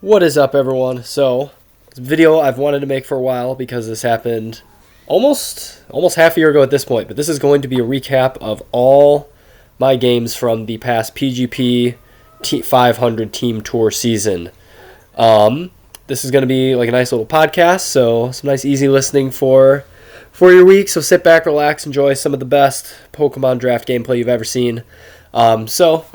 What is up, everyone? So, this video I've wanted to make for a while because this happened almost half a year ago at this point, but this is going to be a recap of all my games from the past PGP500 Team Tour season. This is going to be like a nice little podcast, so some nice easy listening for your week. So sit back, relax, enjoy some of the best Pokemon draft gameplay you've ever seen. I'm Zach,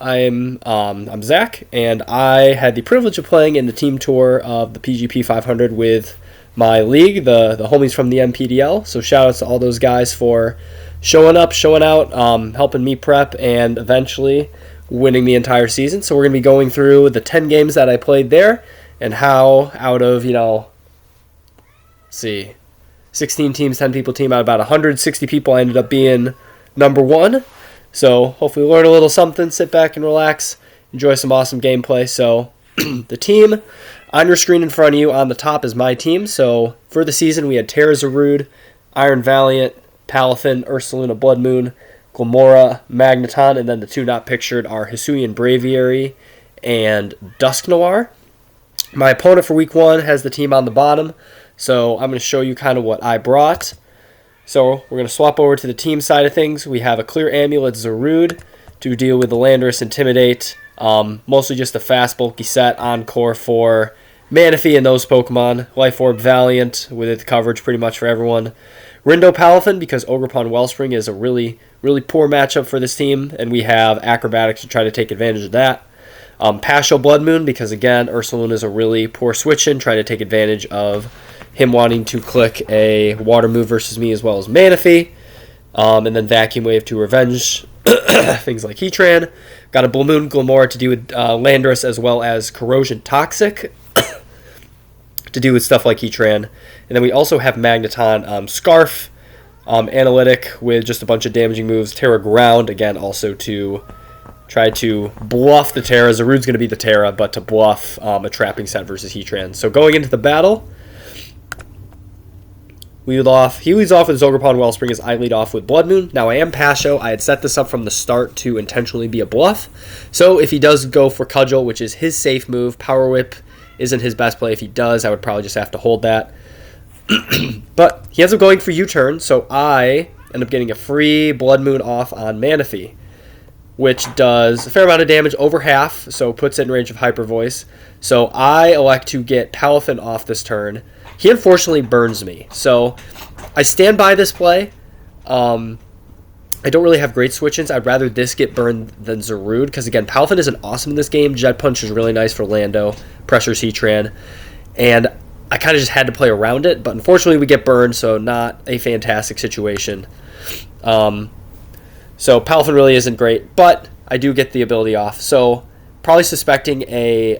and I had the privilege of playing in the team tour of the PGP500 with my league, the homies from the NPDL. So shout outs to all those guys for showing up, showing out, helping me prep, and eventually winning the entire season. So we're going to be going through the 10 games that I played there and how out of, 16 teams, 10 people team, out of about 160 people, I ended up being number one. So hopefully learn a little something, sit back and relax, enjoy some awesome gameplay. So the team on your screen in front of you on the top is my team. So for the season, we had Terrazarud, Iron Valiant, Palafin, Ursaluna Blood Moon, Glamora, Magneton, and then the two not pictured are Hisuian Braviary and Dusknoir. My opponent for week one has the team on the bottom. So I'm going to show you kind of what I brought. So we're going to swap over to the team side of things. We have a Clear Amulet Zarude to deal with the Landorus Intimidate. Mostly just a fast, bulky set. Encore for Manaphy and those Pokemon. Life Orb Valiant with its coverage pretty much for everyone. Rindo Palafin because Ogerpon Wellspring is a really, really poor matchup for this team. And we have Acrobatics to try to take advantage of that. Pasho Blood Moon because, again, Ursaluna is a really poor switch-in. Trying to take advantage of him wanting to click a water move versus me as well as Manaphy. And then Vacuum Wave to revenge things like Heatran. Got a Blue Moon Glamora to do with Landorus as well as Corrosion Toxic to do with stuff like Heatran. And then we also have Magneton Scarf, Analytic with just a bunch of damaging moves. Terra Ground, again, also to try to bluff the Terra. Zarude's going to be the Terra, but to bluff a trapping set versus Heatran. So going into the battle, he leads off with his Ogerpon Wellspring as I lead off with Blood Moon. Now I am Pasho. I had set this up from the start to intentionally be a bluff. So if he does go for Cudgel, which is his safe move, Power Whip isn't his best play. If he does, I would probably just have to hold that. But he ends up going for U-turn, so I end up getting a free Blood Moon off on Manaphy, which does a fair amount of damage, over half, so puts it in range of Hyper Voice. So I elect to get Palafin off this turn. He unfortunately burns me, so I stand by this play. I don't really have great switch-ins. I'd rather this get burned than Zarude, because again, Palafin isn't awesome in this game. Jet Punch is really nice for Lando, pressures Heatran, and I kind of just had to play around it, but unfortunately we get burned, so not a fantastic situation. So Palafin really isn't great, but I do get the ability off. So probably suspecting a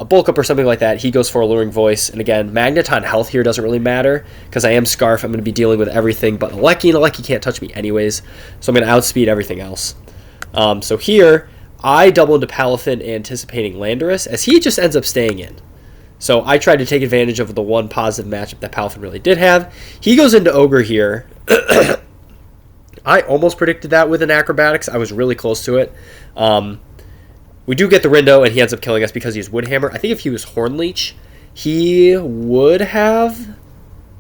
bulk up or something like that. He goes for Alluring Voice. And again, Magneton health here doesn't really matter because I am Scarf. I'm going to be dealing with everything but Alecki, and Alecki can't touch me anyways. So I'm going to outspeed everything else. So here, I double into Palafin anticipating Landorus as he just ends up staying in. So I tried to take advantage of the one positive matchup that Palafin really did have. He goes into Ogre here. I almost predicted that with an Acrobatics. I was really close to it. We do get the Rindo, and he ends up killing us because he's Woodhammer. I think if he was Hornleech, he would have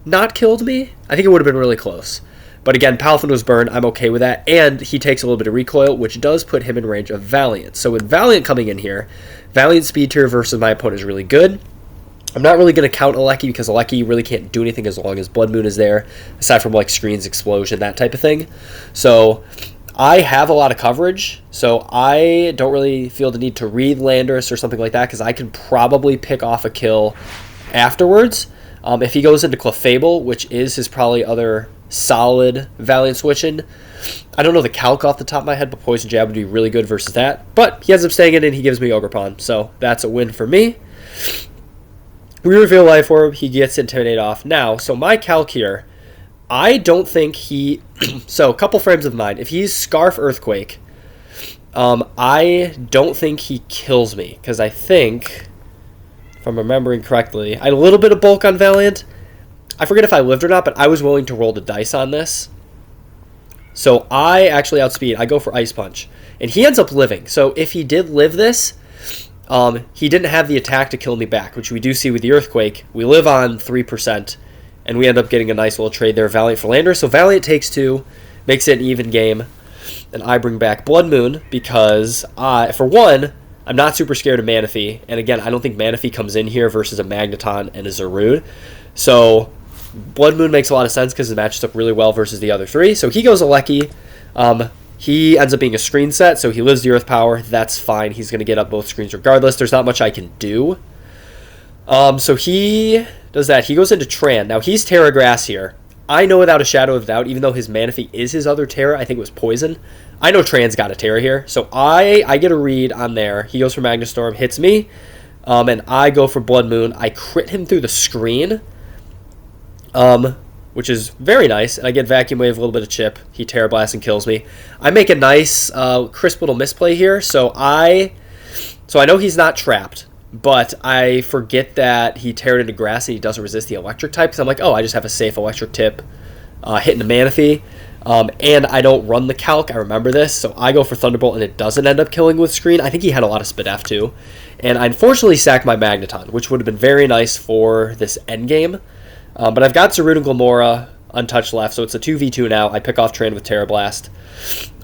not killed me. I think it would have been really close. But again, Palafin was burned. I'm okay with that. And he takes a little bit of recoil, which does put him in range of Valiant. So with Valiant coming in here, Valiant speed tier versus my opponent is really good. I'm not really going to count Alecki because Alecki really can't do anything as long as Blood Moon is there, aside from like screens, explosion, that type of thing. So I have a lot of coverage, so I don't really feel the need to read Landorus or something like that because I can probably pick off a kill afterwards. If he goes into Clefable, which is his probably other solid Valiant switch-in, I don't know the calc off the top of my head, but Poison Jab would be really good versus that. But he ends up staying in and he gives me Ogerpon, so that's a win for me. We reveal Life Orb, he gets Intimidate off. Now, so my calc here, I don't think he... so, a couple frames of mind. If he's Scarf Earthquake, I don't think he kills me. Because I think, if I'm remembering correctly, I had a little bit of bulk on Valiant. I forget if I lived or not, but I was willing to roll the dice on this. So, I actually outspeed. I go for Ice Punch. And he ends up living. So, if he did live this, he didn't have the attack to kill me back, which we do see with the Earthquake. We live on 3%, and we end up getting a nice little trade there, Valiant for Lander. So Valiant takes 2, makes it an even game, and I bring back Blood Moon because, for one, I'm not super scared of Manaphy, and again, I don't think Manaphy comes in here versus a Magneton and a Zarude. So Blood Moon makes a lot of sense because it matches up really well versus the other 3. So he goes Alecki. He ends up being a screen set, so he lives the Earth Power. That's fine. He's going to get up both screens regardless. There's not much I can do. So he does that. He goes into Tran. Now, he's Terra Grass here. I know without a shadow of doubt, even though his Manaphy is his other Terra, I think it was Poison, I know Tran's got a Terra here. So I get a read on there. He goes for Magnastorm, hits me, and I go for Blood Moon. I crit him through the screen, which is very nice. And I get Vacuum Wave, a little bit of chip. He Terra Blasts and kills me. I make a nice, crisp little misplay here. So I know he's not trapped, but I forget that he Terra'd into grass and he doesn't resist the electric type. Because I'm like, oh, I just have a safe electric tip hitting the Manaphy. And I don't run the calc. I remember this. So I go for Thunderbolt and it doesn't end up killing with screen. I think he had a lot of Spadef too. And I unfortunately sack my Magneton, which would have been very nice for this endgame. But I've got Zarude and Glamora untouched left, so it's a 2v2 now. I pick off Tran with Terra Blast.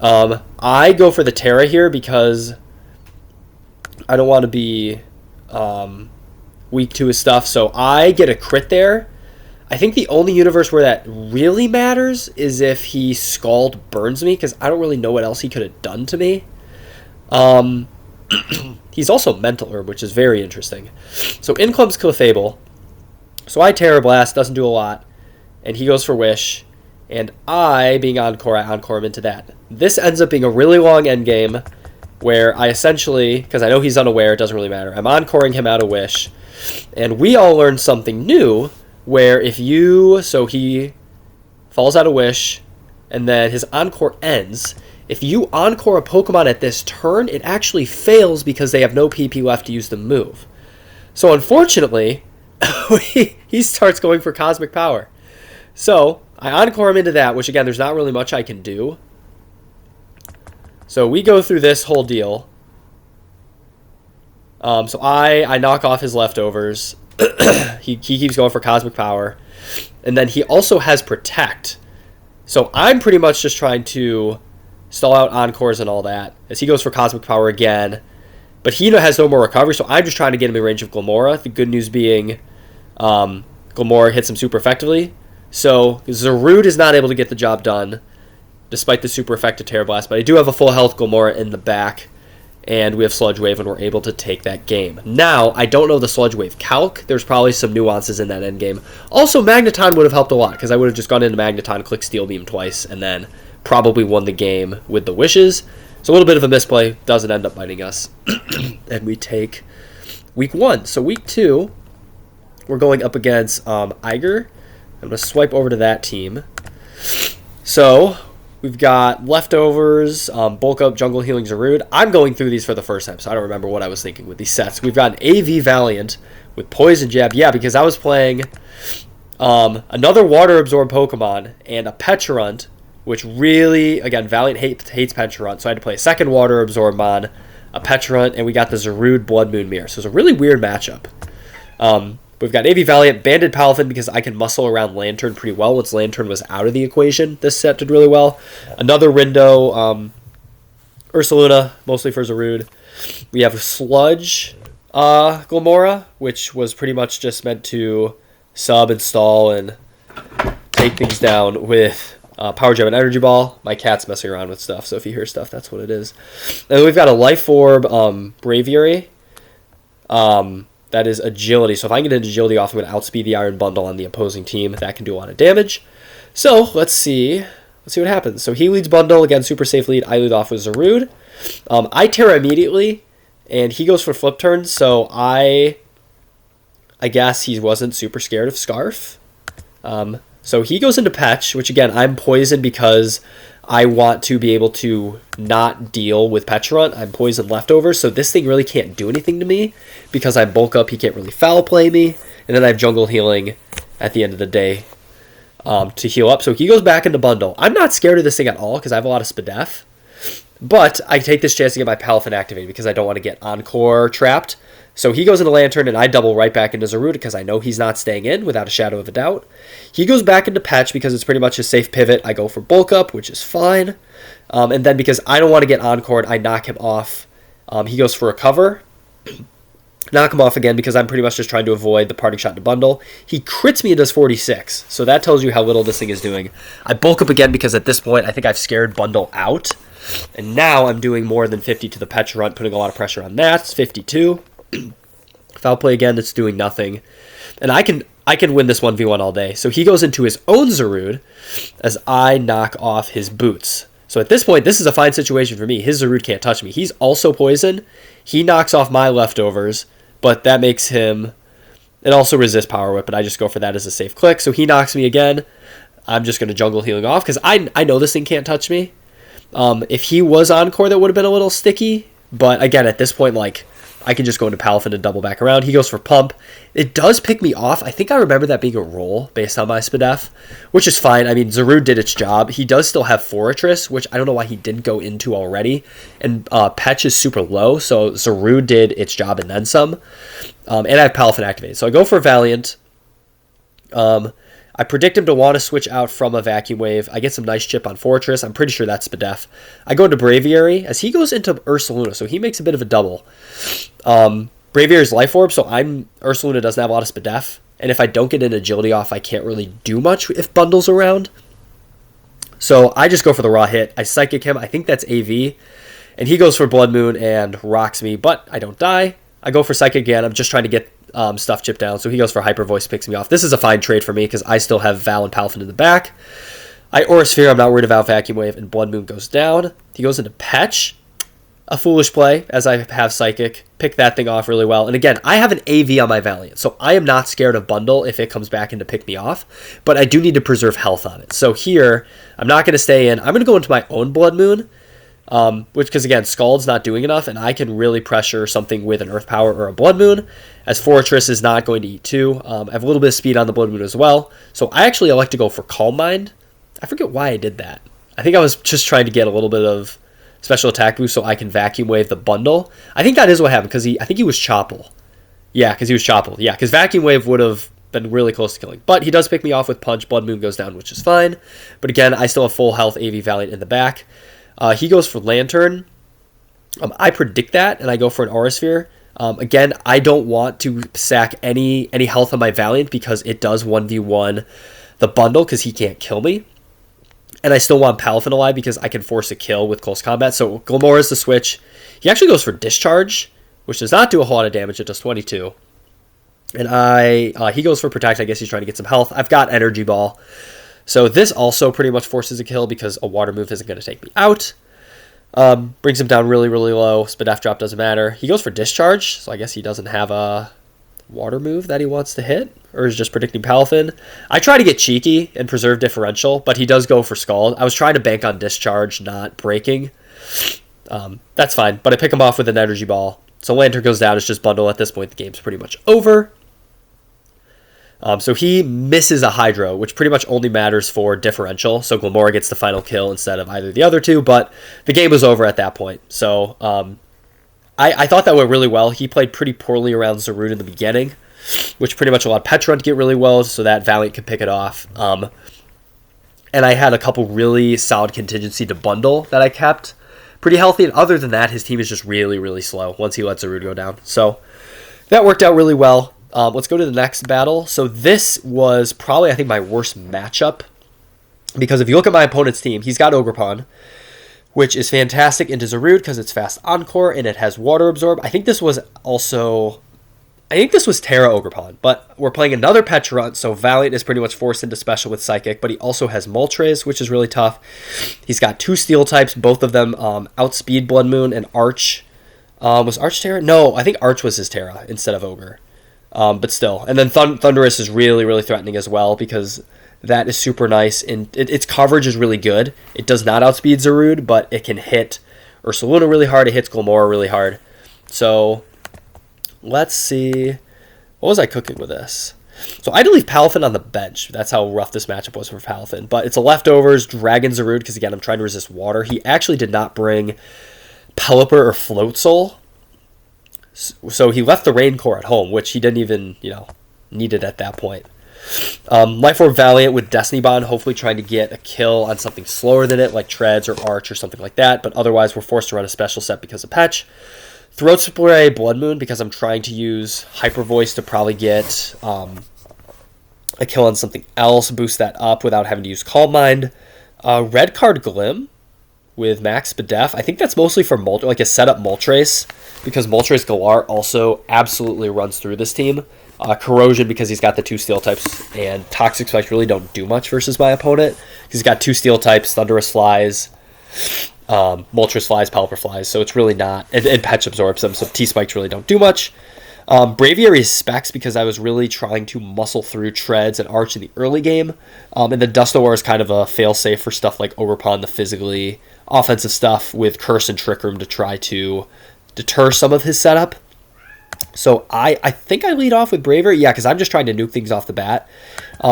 I go for the Terra here because I don't want to be weak to his stuff, so I get a crit there. I think the only universe where that really matters is if he Scald burns me, because I don't really know what else he could have done to me. He's also Mental Herb, which is very interesting. So in comes Clefable. So I Terra Blast, doesn't do a lot, and he goes for Wish, and I, being Encore, I Encore him into that. This ends up being a really long endgame, where I essentially, because I know he's unaware, it doesn't really matter, I'm Encoring him out of Wish, and we all learned something new, where if you, so he falls out of Wish, and then his Encore ends. If you Encore a Pokemon at this turn, it actually fails because they have no PP left to use the move. So unfortunately, he starts going for Cosmic Power. So I Encore him into that, which again, there's not really much I can do. So we go through this whole deal. So I knock off his leftovers. he keeps going for Cosmic Power. And then he also has Protect. So I'm pretty much just trying to stall out Encores and all that, as he goes for Cosmic Power again. But he has no more recovery, so I'm just trying to get him in range of Glamora. The good news being Glamora hits him super effectively. So Zarude is not able to get the job done, despite the super effective Terra Blast. But I do have a full health Glamora in the back, and we have Sludge Wave, and we're able to take that game. Now, I don't know the Sludge Wave calc. There's probably some nuances in that endgame. Also, Magneton would have helped a lot, because I would have just gone into Magneton, clicked Steel Beam twice, and then probably won the game with the Wishes. So a little bit of a misplay, doesn't end up biting us. And we take week 1. So week 2, we're going up against Iger. I'm going to swipe over to that team. So we've got Leftovers, Bulk Up, Jungle Healing, Zarude. I'm going through these for the first time, so I don't remember what I was thinking with these sets. We've got an AV Valiant with Poison Jab. Yeah, because I was playing another Water Absorb Pokemon and a Pecharunt, which really, again, Valiant hates Pecharunt, so I had to play a second Water Absorb on a Pecharunt, and we got the Zarude Blood Moon Mirror. So it's a really weird matchup. We've got AV Valiant, Banded Palafin, because I can muscle around Lantern pretty well. Once Lantern was out of the equation, this set did really well. Another Rindo, Ursaluna, mostly for Zarude. We have Sludge Glamora, which was pretty much just meant to sub-install and take things down with Power Gem and Energy Ball. My cat's messing around with stuff, so if you hear stuff, that's what it is. And then we've got a Life Orb Braviary. That is Agility. So if I can get an Agility off, I'm going to outspeed the Iron Bundle on the opposing team. That can do a lot of damage. So let's see. Let's see what happens. So he leads Bundle. Again, super safe lead. I lead off with Zarude. I Terra immediately, and he goes for Flip Turn. So I guess he wasn't super scared of Scarf. So he goes into Petch, which again, I'm poisoned because I want to be able to not deal with Pecharunt. I'm poisoned leftovers, so this thing really can't do anything to me because I bulk up. He can't really foul play me, and then I have Jungle Healing at the end of the day to heal up. So he goes back into Bundle. I'm not scared of this thing at all because I have a lot of Spadef, but I take this chance to get my Palafin activated because I don't want to get Encore trapped. So he goes into Lantern, and I double right back into Zarud because I know he's not staying in without a shadow of a doubt. He goes back into Patch because it's pretty much a safe pivot. I go for Bulk Up, which is fine. And then because I don't want to get Encored, I knock him off. He goes for a cover. Knock him off again because I'm pretty much just trying to avoid the parting shot to bundle. He crits me and does 46, so that tells you how little this thing is doing. I bulk up again because at this point I think I've scared bundle out, and now I'm doing more than 50 to the Petrant, putting a lot of pressure on that. It's 52. Foul play again, that's doing nothing. And I can win this 1v1 all day. So he goes into his own Zarud as I knock off his boots. So at this point, this is a fine situation for me. His Zarud can't touch me. He's also poison. He knocks off my leftovers, but that makes him... It also resists Power Whip, but I just go for that as a safe click. So he knocks me again. I'm just going to jungle healing off because I know this thing can't touch me. If he was Encore, that would have been a little sticky. But again, at this point, like, I can just go into Palafin and double back around. He goes for Pump. It does pick me off. I think I remember that being a roll based on my Spadef, which is fine. I mean, Zarud did its job. He does still have Fortress, which I don't know why he didn't go into already. And Petch is super low, so Zarud did its job and then some. And I have Palafin activated. So I go for Valiant. I predict him to want to switch out from a Vacuum Wave. I get some nice chip on Fortress. I'm pretty sure that's Spadef. I go into Braviary as he goes into Ursaluna, so he makes a bit of a double. Braviary's Life Orb, so Ursaluna doesn't have a lot of Spadef, and if I don't get an Agility off, I can't really do much if Bundle's around. So I just go for the raw hit. I Psychic him. I think that's AV, and he goes for Blood Moon and rocks me, but I don't die. I go for Psychic again. I'm just trying to get stuff chipped down, so he goes for Hyper Voice, picks me off. This is a fine trade for me because I still have Val and Palafin in the back. I Aura Sphere, I'm not worried about Vacuum Wave, and Blood Moon goes down. He goes into Petch. A foolish play, as I have Psychic. Pick that thing off really well. And again, I have an AV on my Valiant, so I am not scared of Bundle if it comes back in to pick me off, but I do need to preserve health on it. So here, I'm not going to stay in. I'm going to go into my own Blood Moon, which, because again, Scald's not doing enough, and I can really pressure something with an Earth Power or a Blood Moon, as Fortress is not going to eat too. I have a little bit of speed on the Blood Moon as well, so I actually elect to go for Calm Mind. I forget why I did that. I think I was just trying to get a little bit of special attack boost so I can Vacuum Wave the bundle. I think that is what happened, because I think he was Chopple. Yeah, because he was Chopple. Yeah, because Vacuum Wave would have been really close to killing. But he does pick me off with Punch. Blood Moon goes down, which is fine. But again, I still have full health AV Valiant in the back. He goes for Lantern. I predict that, and I go for an Aura Sphere. Again, I don't want to sack any health on my Valiant because it does 1v1 the bundle because he can't kill me. And I still want Palafin alive because I can force a kill with close combat. So Glamora is the switch. He actually goes for Discharge, which does not do a whole lot of damage. It does 22. And he goes for Protect. I guess he's trying to get some health. I've got Energy Ball. So this also pretty much forces a kill because a water move isn't going to take me out. Brings him down really, really low. Spadef drop doesn't matter. He goes for Discharge, so I guess he doesn't have a water move that he wants to hit, or is just predicting Palafin. I try to get cheeky and preserve differential, but he does go for Scald. I was trying to bank on Discharge, not breaking. That's fine, but I pick him off with an Energy Ball. So Lantern goes down, it's just bundle. At this point, the game's pretty much over. So he misses a Hydro, which pretty much only matters for differential. So Glamora gets the final kill instead of either the other two, but the game was over at that point. So I thought that went really well. He played pretty poorly around Zarud in the beginning, which pretty much allowed Petrun to get really well so that Valiant could pick it off. And I had a couple really solid contingency to bundle that I kept pretty healthy. And other than that, his team is just really, really slow once he lets Zarud go down. So that worked out really well. Let's go to the next battle. So this was probably, I think, my worst matchup. Because if you look at my opponent's team, he's got Ogerpon, which is fantastic into Zarud because it's fast Encore and it has Water Absorb. I think this was Terra Ogerpon, but we're playing another Petrant, so Valiant is pretty much forced into Special with Psychic, but he also has Moltres, which is really tough. He's got two Steel types, both of them outspeed Blood Moon and Arch. Was Arch Terra? No, I think Arch was his Terra instead of Ogre. But still. And then Thunderous is really, really threatening as well because that is super nice. And its coverage is really good. It does not outspeed Zarud, but it can hit Ursaluna really hard. It hits Glamora really hard. So let's see. What was I cooking with this? So I had to leave Palafin on the bench. That's how rough this matchup was for Palafin. But it's a leftovers, Dragon Zarud, because again, I'm trying to resist water. He actually did not bring Pelipper or Float Soul. So he left the Rain Core at home, which he didn't even, need it at that point. Life Orb Valiant with Destiny Bond, hopefully trying to get a kill on something slower than it, like Treads or Arch or something like that, but otherwise we're forced to run a special set because of Petch. Throat Spray Blood Moon because I'm trying to use Hyper Voice to probably get a kill on something else, boost that up without having to use Calm Mind. Red card Glim with Max Bedef. I think that's mostly for like a setup Moltres, because Moltres Galar also absolutely runs through this team. Corrosion because he's got the 2 steel types, and Toxic Spikes really don't do much versus my opponent. He's got 2 steel types, Thunderous Flies, Moltres Flies, Pelipper Flies, so it's really not, and Petch absorbs them, so T-Spikes really don't do much. Braviary is Specs because I was really trying to muscle through Treads and Arch in the early game, and then Dust Noir is kind of a fail-safe for stuff like Ogerpon, the physically offensive stuff, with Curse and Trick Room to try to deter some of his setup. So I think I lead off with Bravery, yeah, because I'm just trying to nuke things off the bat.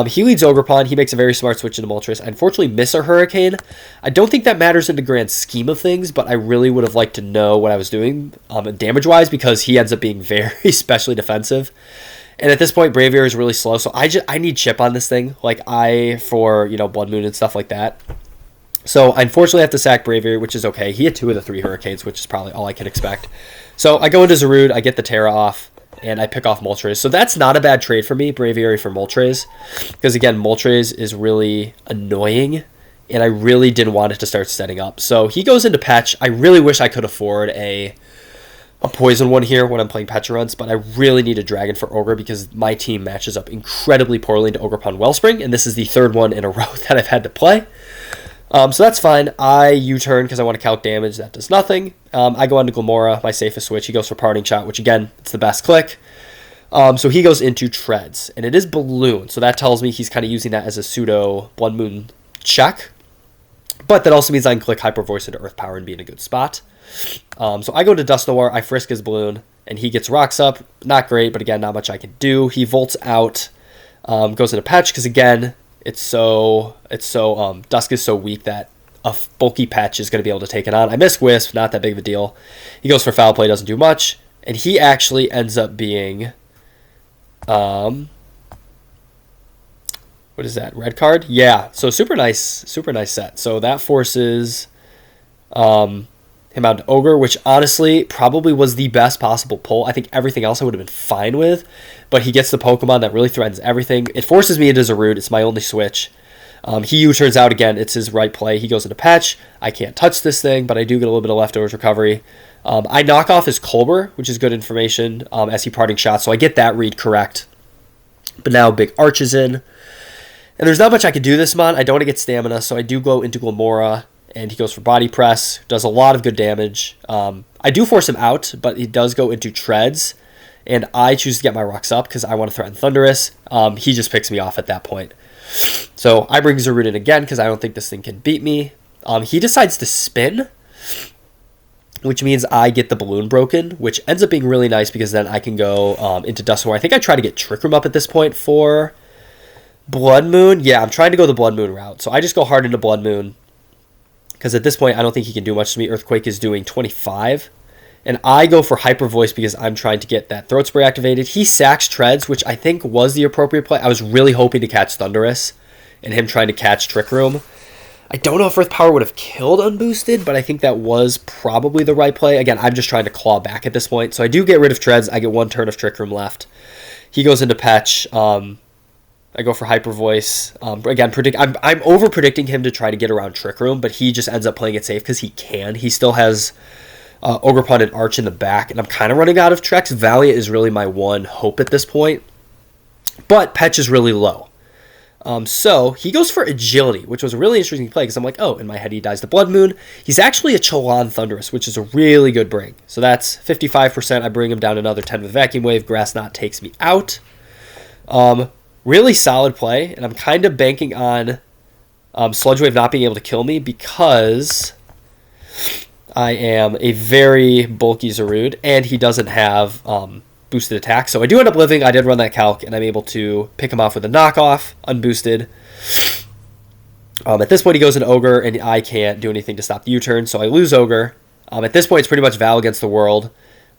He leads Ogerpon. He makes a very smart switch into Moltres. I unfortunately miss a Hurricane. I don't think that matters in the grand scheme of things, but I really would have liked to know what I was doing damage-wise, because he ends up being very specially defensive. And at this point, Braviary is really slow, so I need chip on this thing, for Blood Moon and stuff like that. So I unfortunately have to sack Braviary, which is okay. He had 2 of the 3 Hurricanes, which is probably all I can expect. So I go into Zarude, I get the Terra off, and I pick off Moltres. So that's not a bad trade for me, Braviary for Moltres, because again, Moltres is really annoying, and I really didn't want it to start setting up. So he goes into Petch. I really wish I could afford a poison one here when I'm playing Pecha runs, but I really need a Dragon for Ogre because my team matches up incredibly poorly into Ogerpon Wellspring, and this is the 3rd one in a row that I've had to play. So that's fine. I U-turn because I want to calc damage. That does nothing. I go on to Glamora, my safest switch. He goes for Parting Shot, which again, it's the best click. So he goes into Treads, and it is Balloon. So that tells me he's kind of using that as a pseudo Blood Moon check. But that also means I can click Hyper Voice into Earth Power and be in a good spot. So I go to Dust Noir. I frisk his Balloon, and he gets Rocks up. Not great, but again, not much I can do. He volts out, goes into Patch because again, Dusk is so weak that a bulky Patch is going to be able to take it on. I miss Wisp, not that big of a deal. He goes for Foul Play, doesn't do much, and he actually ends up being, what is that, red card? Yeah, so super nice set. So that forces him out to Ogre, which honestly probably was the best possible pull. I think everything else I would have been fine with, but he gets the Pokemon that really threatens everything. It forces me into Zarude. It's my only switch. He U-turns out again. It's his right play. He goes into Patch. I can't touch this thing, but I do get a little bit of leftovers recovery. I knock off his Colbur, which is good information, as he Parting Shot, so I get that read correct. But now Big Arch is in. And there's not much I can do this mon. I don't want to get stamina, so I do go into Glamora, and he goes for Body Press. Does a lot of good damage. I do force him out, but he does go into Treads, and I choose to get my Rocks up because I want to threaten Thunderous. He just picks me off at that point. So I bring Zarude in again because I don't think this thing can beat me. He decides to spin, which means I get the Balloon broken, which ends up being really nice because then I can go into Dust Noir. I think I try to get Trick Room up at this point for Blood Moon. Yeah, I'm trying to go the Blood Moon route. So I just go hard into Blood Moon because at this point I don't think he can do much to me. Earthquake is doing 25. And I go for Hyper Voice because I'm trying to get that Throat Spray activated. He sacks Treads, which I think was the appropriate play. I was really hoping to catch Thunderous and him trying to catch Trick Room. I don't know if Earth Power would have killed unboosted, but I think that was probably the right play. Again, I'm just trying to claw back at this point. So I do get rid of Treads. I get one turn of Trick Room left. He goes into Patch. I go for Hyper Voice. Again, I'm over-predicting him to try to get around Trick Room, but he just ends up playing it safe because he can. He still has Ogerpon and Arch in the back, and I'm kind of running out of Trex. Valiant is really my one hope at this point, but Petch is really low. So he goes for Agility, which was a really interesting play because I'm like, oh, in my head he dies to Blood Moon. He's actually a Chalon Thunderous, which is a really good bring. So that's 55%. I bring him down another 10 with Vacuum Wave. Grass Knot takes me out. Really solid play, and I'm kind of banking on Sludge Wave not being able to kill me because I am a very bulky Zarude, and he doesn't have boosted attack. So I do end up living. I did run that calc, and I'm able to pick him off with a knockoff, unboosted. At this point, he goes into Ogre, and I can't do anything to stop the U-turn, so I lose Ogre. At this point, it's pretty much Val against the world.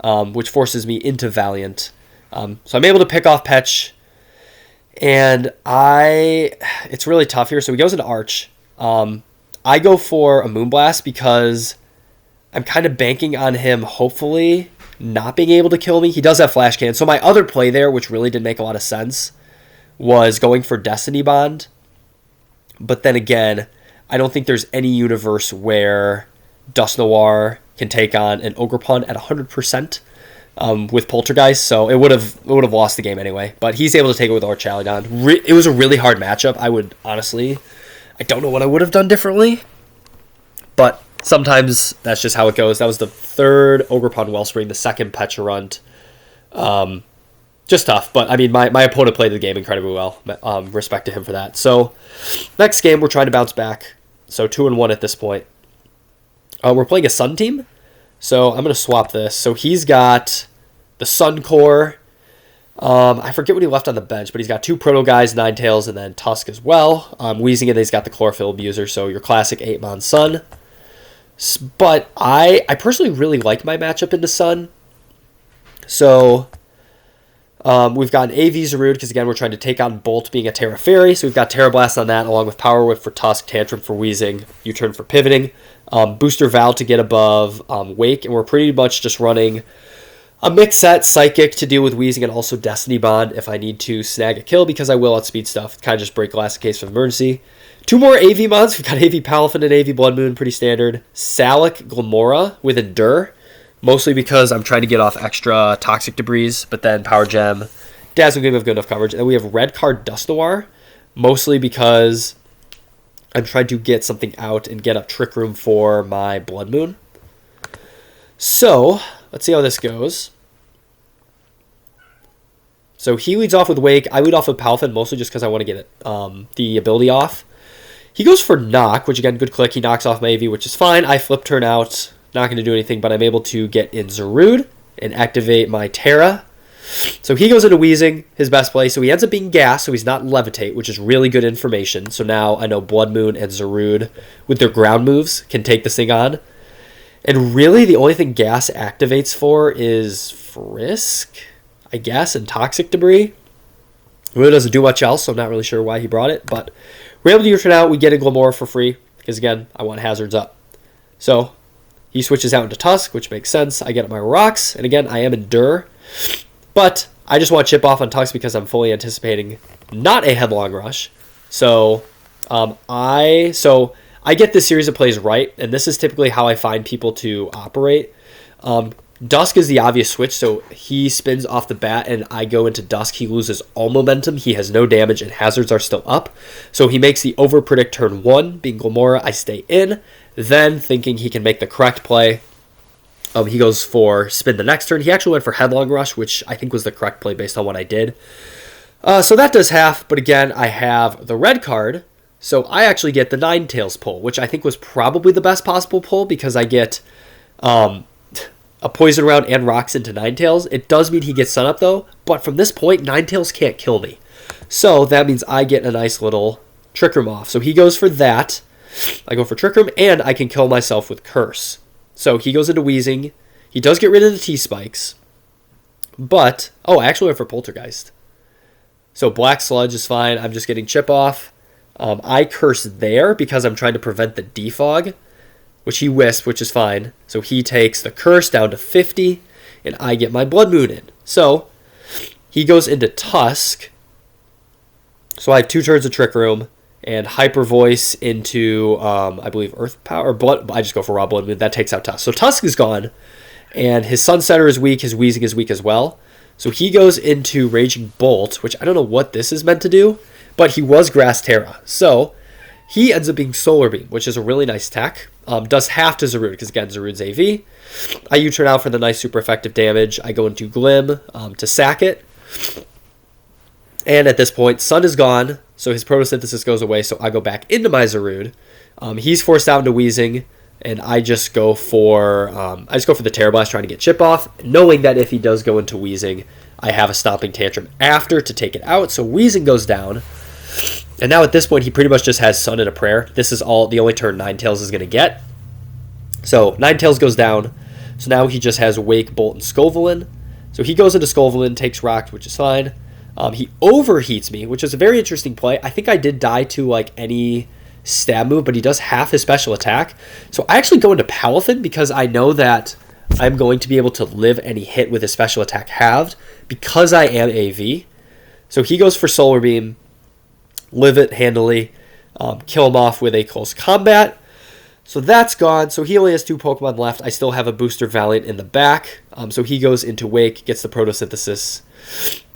which forces me into Valiant. So I'm able to pick off Petch, and it's really tough here. So he goes into Arch. I go for a Moonblast because I'm kind of banking on him hopefully not being able to kill me. He does have Flash Cannon. So my other play there, which really didn't make a lot of sense, was going for Destiny Bond. But then again, I don't think there's any universe where Dust Noir can take on an Ogerpon at 100% with Poltergeist. So it would have lost the game anyway. But he's able to take it with Orchaludon. It was a really hard matchup. I don't know what I would have done differently. But sometimes that's just how it goes. That was the third Ogerpon Wellspring, the second Pecharunt. Just tough, but I mean, my opponent played the game incredibly well. Respect to him for that. So, next game, we're trying to bounce back. So, 2-1 at this point. We're playing a Sun team. So, I'm going to swap this. So, he's got the Sun Core. I forget what he left on the bench, but he's got 2 Proto Guys, Ninetales, and then Tusk as well. Weezing it, he's got the Chlorophyll Abuser, so your classic 8-mon Sun. But I personally really like my matchup into Sun. So, we've got an AV Zarude, because again, we're trying to take on Bolt being a Terra Fairy. So we've got Terra Blast on that, along with Power Whip for Tusk, Tantrum for Weezing, U-Turn for Pivoting, Booster Val to get above Wake, and we're pretty much just running a mix set, Psychic to deal with Weezing, and also Destiny Bond if I need to snag a kill, because I will outspeed stuff. Kind of just break glass in case of emergency. 2 more AV mods. We've got AV Palafin and AV Blood Moon, pretty standard. Salic Glamora with Endure. Mostly because I'm trying to get off extra Toxic Debris, but then Power Gem, Dazzling Gleam have good enough coverage. And then we have Red Card Dust Noir, mostly because I'm trying to get something out and get a Trick Room for my Blood Moon. So, let's see how this goes. So he leads off with Wake. I lead off with Palafin, mostly just because I want to get the ability off. He goes for Knock, which again, good click. He knocks off my AV, which is fine. I flip turn out. Not going to do anything, but I'm able to get in Zarude and activate my Terra. So he goes into Weezing, his best play. So he ends up being Gas, so he's not Levitate, which is really good information. So now I know Blood Moon and Zarude, with their ground moves, can take this thing on. And really, the only thing Gas activates for is Frisk, I guess, and Toxic Debris. It really doesn't do much else, so I'm not really sure why he brought it. But we're able to use it out. We get a Glamora for free, because again, I want hazards up. So he switches out into Tusk, which makes sense. I get my rocks, and again, I am Endure. But I just want to chip off on Tusk because I'm fully anticipating not a Headlong Rush. So I get this series of plays right, and this is typically how I find people to operate. Dusk is the obvious switch, so he spins off the bat, and I go into Dusk. He loses all momentum. He has no damage, and hazards are still up. So he makes the over-predict turn 1, being Glamora. I stay in. Then, thinking he can make the correct play, he goes for spin the next turn. He actually went for Headlong Rush, which I think was the correct play based on what I did. So that does half, but again, I have the red card, so I actually get the Ninetales pull, which I think was probably the best possible pull because I get a Poison Round and rocks into Ninetales. It does mean he gets Sun Up, though, but from this point, Ninetales can't kill me. So that means I get a nice little Trick Room off. So he goes for that. I go for Trick Room, and I can kill myself with Curse. So he goes into Weezing. He does get rid of the T-Spikes. But, I actually went for Poltergeist. So Black Sludge is fine. I'm just getting Chip off. I Curse there because I'm trying to prevent the Defog, which he Wisp, which is fine. So he takes the Curse down to 50, and I get my Blood Moon in. So he goes into Tusk. So I have 2 turns of Trick Room. And Hyper Voice into, I believe, Earth Power. Or Blood. I just go for Raw Blood Moon. That takes out Tusk. So Tusk is gone. And his Sunsetter is weak. His Weezing is weak as well. So he goes into Raging Bolt, which I don't know what this is meant to do. But he was Grass Terra. So he ends up being Solar Beam, which is a really nice tech. Does half to Zarude, because again, Zarude's AV. I U-turn out for the nice super effective damage. I go into Glim to sack it. And at this point, Sun is gone, so his photosynthesis goes away, so I go back into my Zarude. He's forced out into Weezing, and I just go for the Terra Blast, trying to get Chip off, knowing that if he does go into Weezing, I have a Stomping Tantrum after to take it out, so Weezing goes down. And now at this point, he pretty much just has Sun and a Prayer. This is the only turn Ninetales is going to get. So Ninetales goes down. So now he just has Wake, Bolt, and Scovelin. So he goes into Scovelin, takes Rocked, which is fine. He overheats me, which is a very interesting play. I think I did die to like any stab move, but he does half his special attack. So I actually go into Palathin because I know that I'm going to be able to live any hit with his special attack halved because I am AV. So he goes for Solar Beam, live it handily, kill him off with a close combat. So that's gone. So he only has 2 Pokemon left. I still have a booster Valiant in the back. So he goes into Wake, gets the Photosynthesis,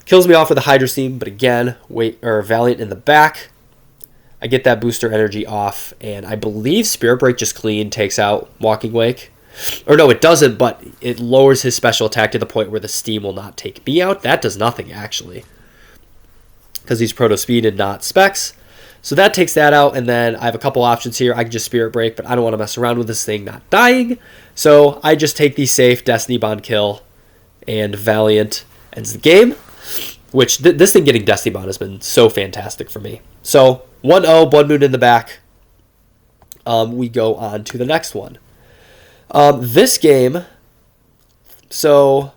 kills me off with a Hydro Steam, but again, Valiant in the back. I get that booster energy off, and I believe Spirit Break just clean takes out Walking Wake. Or no, it doesn't, but it lowers his special attack to the point where the Steam will not take me out. That does nothing, actually, because he's Proto Speed and not Specs. So that takes that out, and then I have a couple options here. I can just Spirit Break, but I don't want to mess around with this thing not dying. So I just take these safe, Destiny Bond kill, and Valiant ends the game, which this thing getting Destiny Bond has been so fantastic for me. So 1-0, Blood Moon in the back. We go on to the next one. This game, so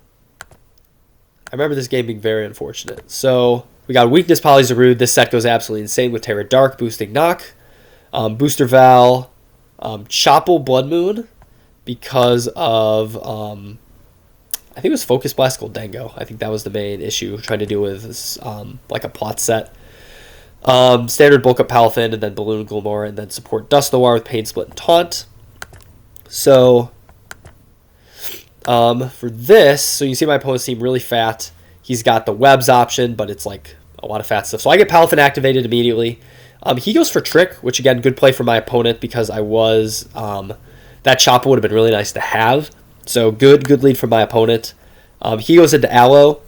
I remember this game being very unfortunate. So we got Weakness Polyzarude. This set goes absolutely insane with Terra Dark, boosting Knock. Booster Val, Chopple Blood Moon because of, I think it was Focus Blast Goldengo. I think that was the main issue, trying to deal with this, like a plot set. Standard Bulk Up Palathin, and then Balloon Gilmore, and then support Dustoir with Pain Split and Taunt. So, for this, so you see my opponent's team really fat. He's got the webs option, but it's like a lot of fat stuff. So I get Palathin activated immediately. He goes for Trick, which again, good play for my opponent because I was, that Chopper would have been really nice to have. So good lead for my opponent. He goes into Aloe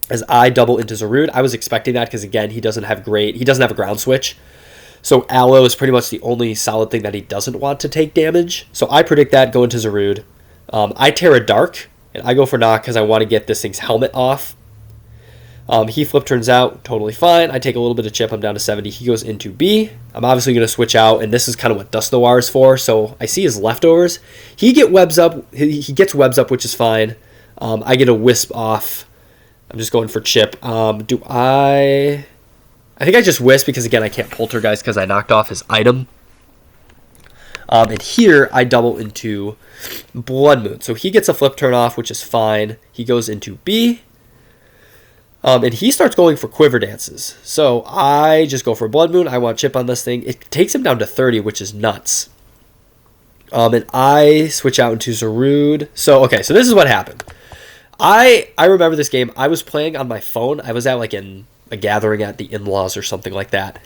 as I double into Zarude. I was expecting that because again, he doesn't have a ground switch. So Aloe is pretty much the only solid thing that he doesn't want to take damage. So I predict that, go into Zarude. I Terra Dark, and I go for Knock because I want to get this thing's helmet off. He flip turns out, totally fine. I take a little bit of chip, I'm down to 70. He goes into B. I'm obviously going to switch out, and this is kind of what Dustoir is for. So I see his leftovers. He gets webs up, which is fine. I get a Wisp off. I'm just going for chip. I think I just Wisp because, again, I can't Poltergeist because I knocked off his item. And here, I double into Blood Moon. So he gets a flip turn off, which is fine. He goes into B. And he starts going for Quiver Dances. So I just go for Blood Moon. I want chip on this thing. It takes him down to 30, which is nuts. And I switch out into Zarude. So, okay, so this is what happened. I remember this game. I was playing on my phone. I was at like in a gathering at the in-laws or something like that.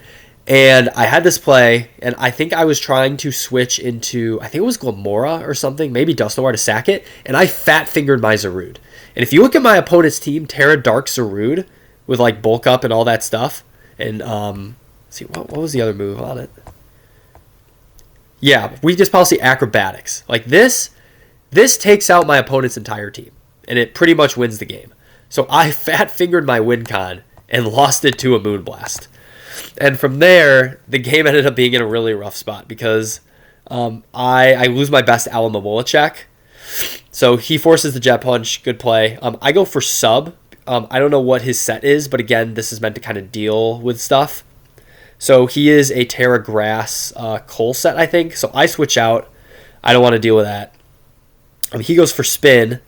And I had this play, and I think I was trying to switch into, I think it was Glamora or something, maybe Dustoir to sack it, and I fat-fingered my Zarude. And if you look at my opponent's team, Terra Dark Zarude, with like bulk up and all that stuff, and let's see, what was the other move on it? Yeah, Weakness Policy Acrobatics. Like this takes out my opponent's entire team, and it pretty much wins the game. So I fat-fingered my win con and lost it to a Moonblast. And from there, the game ended up being in a really rough spot because I lose my best Alamomola check. So he forces the Jet Punch. Good play. I go for Sub. I don't know what his set is, but again, this is meant to kind of deal with stuff. So he is a Terra Grass Coal set, I think. So I switch out. I don't want to deal with that. He goes for Spin.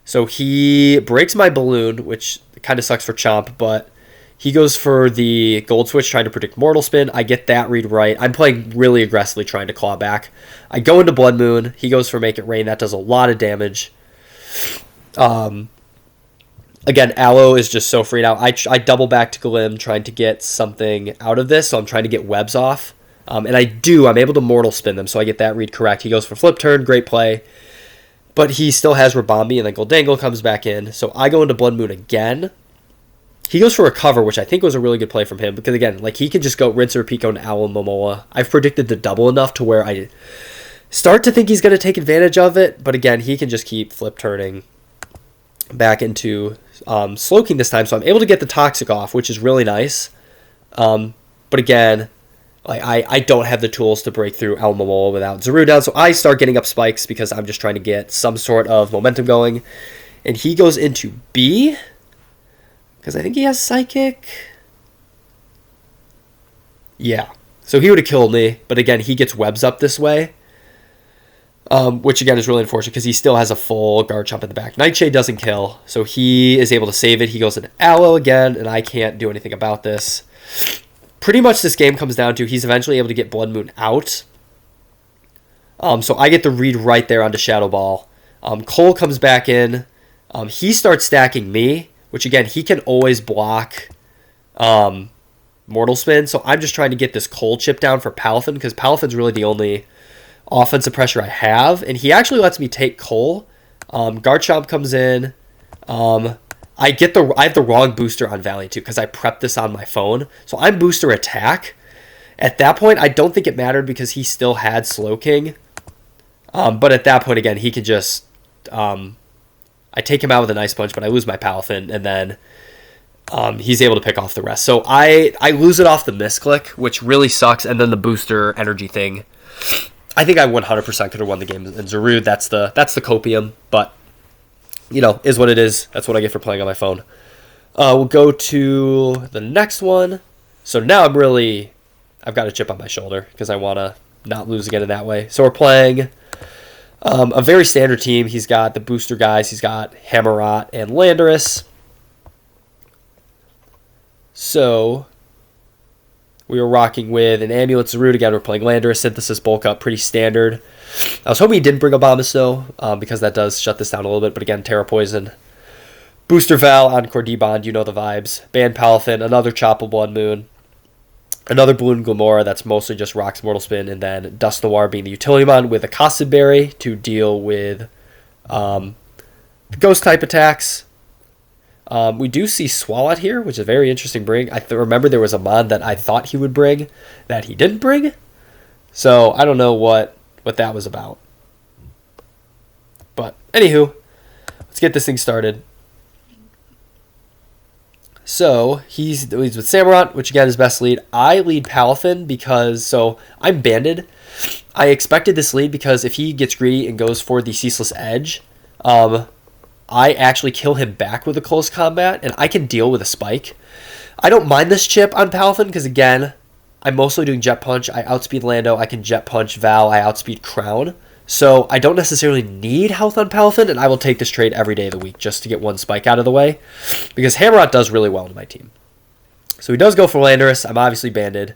So he breaks my Balloon, which kind of sucks for Chomp, but he goes for the Gold Switch, trying to predict Mortal Spin. I get that read right. I'm playing really aggressively, trying to claw back. I go into Blood Moon. He goes for Make It Rain. That does a lot of damage. Again, Aloe is just so freed out. I double back to Glim, trying to get something out of this. So I'm trying to get webs off. And I'm able to Mortal Spin them, so I get that read correct. He goes for Flip Turn. Great play. But he still has Rabombi, and then Goldangle comes back in. So I go into Blood Moon again. He goes for Recover, which I think was a really good play from him. Because, again, like he can just go rinse or repeat into Alamomola. I've predicted the double enough to where I start to think he's going to take advantage of it. But, again, he can just keep flip turning back into Slowking this time. So I'm able to get the Toxic off, which is really nice. But, again, Like, I don't have the tools to break through El Momola without Zaru down, so I start getting up spikes because I'm just trying to get some sort of momentum going. And he goes into B, because I think he has Psychic. Yeah, so he would have killed me, but again, he gets webs up this way, which again is really unfortunate because he still has a full guard chomp in the back. Nightshade doesn't kill, so he is able to save it. He goes into Aloe again, and I can't do anything about this. Pretty much this game comes down to he's eventually able to get Blood Moon out. So I get the read right there onto Shadow Ball. Cole comes back in. He starts stacking me, which again, he can always block Mortal Spin. So I'm just trying to get this Cole chip down for Palafin, because Palafin's really the only offensive pressure I have. And he actually lets me take Cole. Garchomp comes in. I have the wrong booster on Valiant too, because I prepped this on my phone. So I'm booster attack. At that point, I don't think it mattered because he still had Slow King. But at that point, again, he could just... I take him out with an Ice Punch, but I lose my Palafin, and then he's able to pick off the rest. So I lose it off the misclick, which really sucks, and then the booster energy thing. I think I 100% could have won the game in Zaru. That's the copium, but... you know, is what it is. That's what I get for playing on my phone. We'll go to the next one. So now I've got a chip on my shoulder because I want to not lose again in that way. So we're playing a very standard team. He's got the booster guys. He's got Hammerot and Landorus. So we were rocking with an Amulet Zarude again. We're playing Landorus, Synthesis, Bulk Up, pretty standard. I was hoping he didn't bring Abomasnow, because that does shut this down a little bit. But again, Terra Poison. Booster Val, Encore D-Bond, you know the vibes. Ban Palafin, another Chopple Blood Moon. Another Balloon Glamora that's mostly just rocks Mortal Spin. And then Dust Noir being the utility mon with a Costed Berry to deal with ghost type attacks. We do see Swalot here, which is a very interesting bring. I remember there was a mod that I thought he would bring that he didn't bring. So I don't know what that was about. But anywho, let's get this thing started. So he's with Samurott, which again is best lead. I lead Palafin because I'm banded. I expected this lead because if he gets greedy and goes for the Ceaseless Edge, I actually kill him back with a close combat, and I can deal with a spike. I don't mind this chip on Palafin because, again, I'm mostly doing Jet Punch. I outspeed Lando. I can Jet Punch Val. I outspeed Crown. So I don't necessarily need health on Palafin, and I will take this trade every day of the week just to get one spike out of the way because Hammerot does really well to my team. So he does go for Landorus. I'm obviously banded.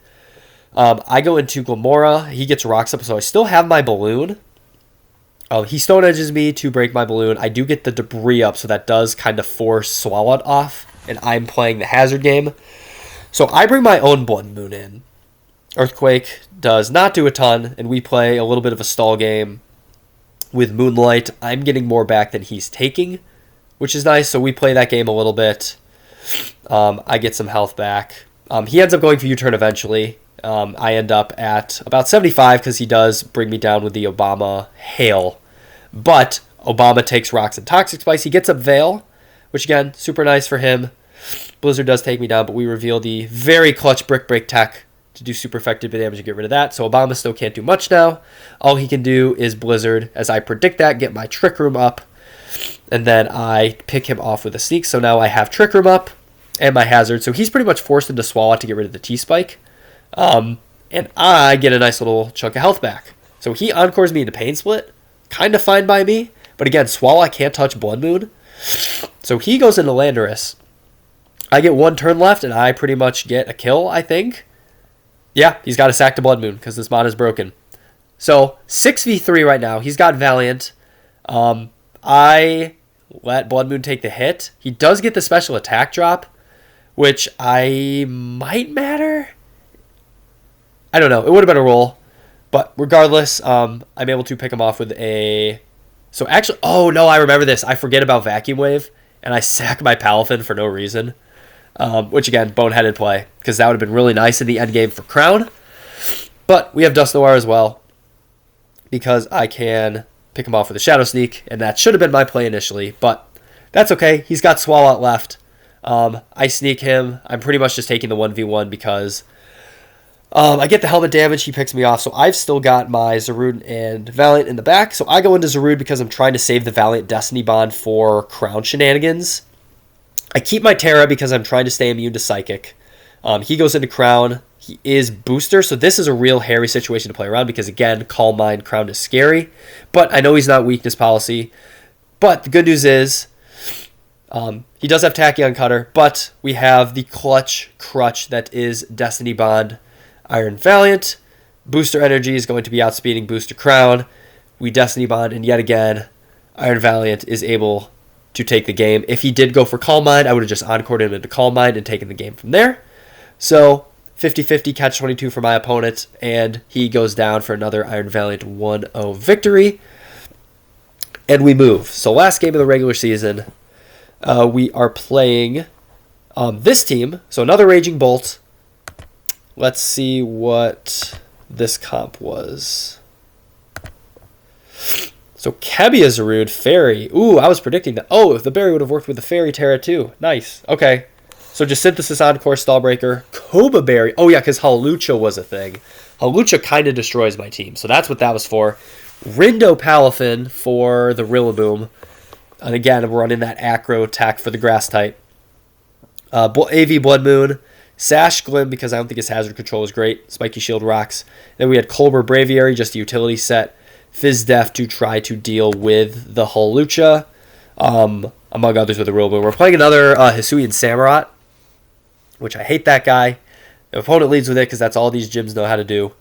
I go into Glamora. He gets Rocks up, so I still have my Balloon. He Stone Edges me to break my Balloon. I do get the Debris up, so that does kind of force Swalot off, and I'm playing the Hazard game. So I bring my own Blood Moon in. Earthquake does not do a ton, and we play a little bit of a stall game with Moonlight. I'm getting more back than he's taking, which is nice, so we play that game a little bit. I get some health back. He ends up going for U-turn eventually. I end up at about 75 because he does bring me down with the Obama Hail. But Obama takes Rocks and Toxic Spice. He gets up Veil, which again, super nice for him. Blizzard does take me down, but we reveal the very clutch Brick Break tech to do super effective damage and get rid of that. So Obama still can't do much now. All he can do is Blizzard, as I predict that, get my Trick Room up, and then I pick him off with a Sneak. So now I have Trick Room up and my Hazard. So he's pretty much forced into Swalot to get rid of the T-Spike. And I get a nice little chunk of health back. So he encores me into Pain Split. Kind of fine by me. But again, Swalot can't touch Blood Moon. So he goes into Landorus. I get one turn left, and I pretty much get a kill, I think. Yeah, he's got a sack to Blood Moon because this mod is broken. So 6v3 right now. He's got Valiant. I let Blood Moon take the hit. He does get the special attack drop, which I might matter. I don't know. It would have been a roll. But regardless, I'm able to pick him off with a... So actually... Oh, no, I remember this. I forget about Vacuum Wave, and I sack my Palafin for no reason. Which, again, boneheaded play, because that would have been really nice in the end game for Crown. But we have Dust Noir as well, because I can pick him off with a Shadow Sneak, and that should have been my play initially, but that's okay. He's got Swalot left. I sneak him. I'm pretty much just taking the 1v1 because I get the helmet damage. He picks me off. So I've still got my Zarude and Valiant in the back. So I go into Zarude because I'm trying to save the Valiant Destiny Bond for Crown shenanigans. I keep my Terra because I'm trying to stay immune to Psychic. He goes into Crown. He is Booster. So this is a real hairy situation to play around because, again, Calm Mind Crown is scary. But I know he's not weakness policy. But the good news is he does have Tachyon Cutter. But we have the clutch crutch that is Destiny Bond Iron Valiant. Booster Energy is going to be outspeeding Booster Crown. We Destiny Bond, and yet again, Iron Valiant is able to take the game. If he did go for Calm Mind, I would have just encored him into Calm Mind and taken the game from there. So 50-50 catch-22 for my opponent, and he goes down for another Iron Valiant 1-0 victory. And we move. So last game of the regular season, we are playing this team. So another Raging Bolt. Let's see what this comp was. So Kebia Zarude, Fairy. Ooh, I was predicting that. Oh, if the Berry would have worked with the Fairy Terra too. Nice. Okay. So just Synthesis Encore, Stallbreaker, Koba Berry. Oh yeah, because Hawlucha was a thing. Hawlucha kind of destroys my team. So that's what that was for. Rindo Palafin for the Rillaboom. And again, we're running that Acro attack for the Grass type. AV Blood Moon. Sash Glim, because I don't think his hazard control is great. Spiky Shield Rocks. Then we had Colbur Braviary, just a utility set. Fizz Def to try to deal with the Hawlucha, among others with the Rillaboom. We're playing another Hisuian Samurott, which I hate that guy. The opponent leads with it because that's all these gyms know how to do.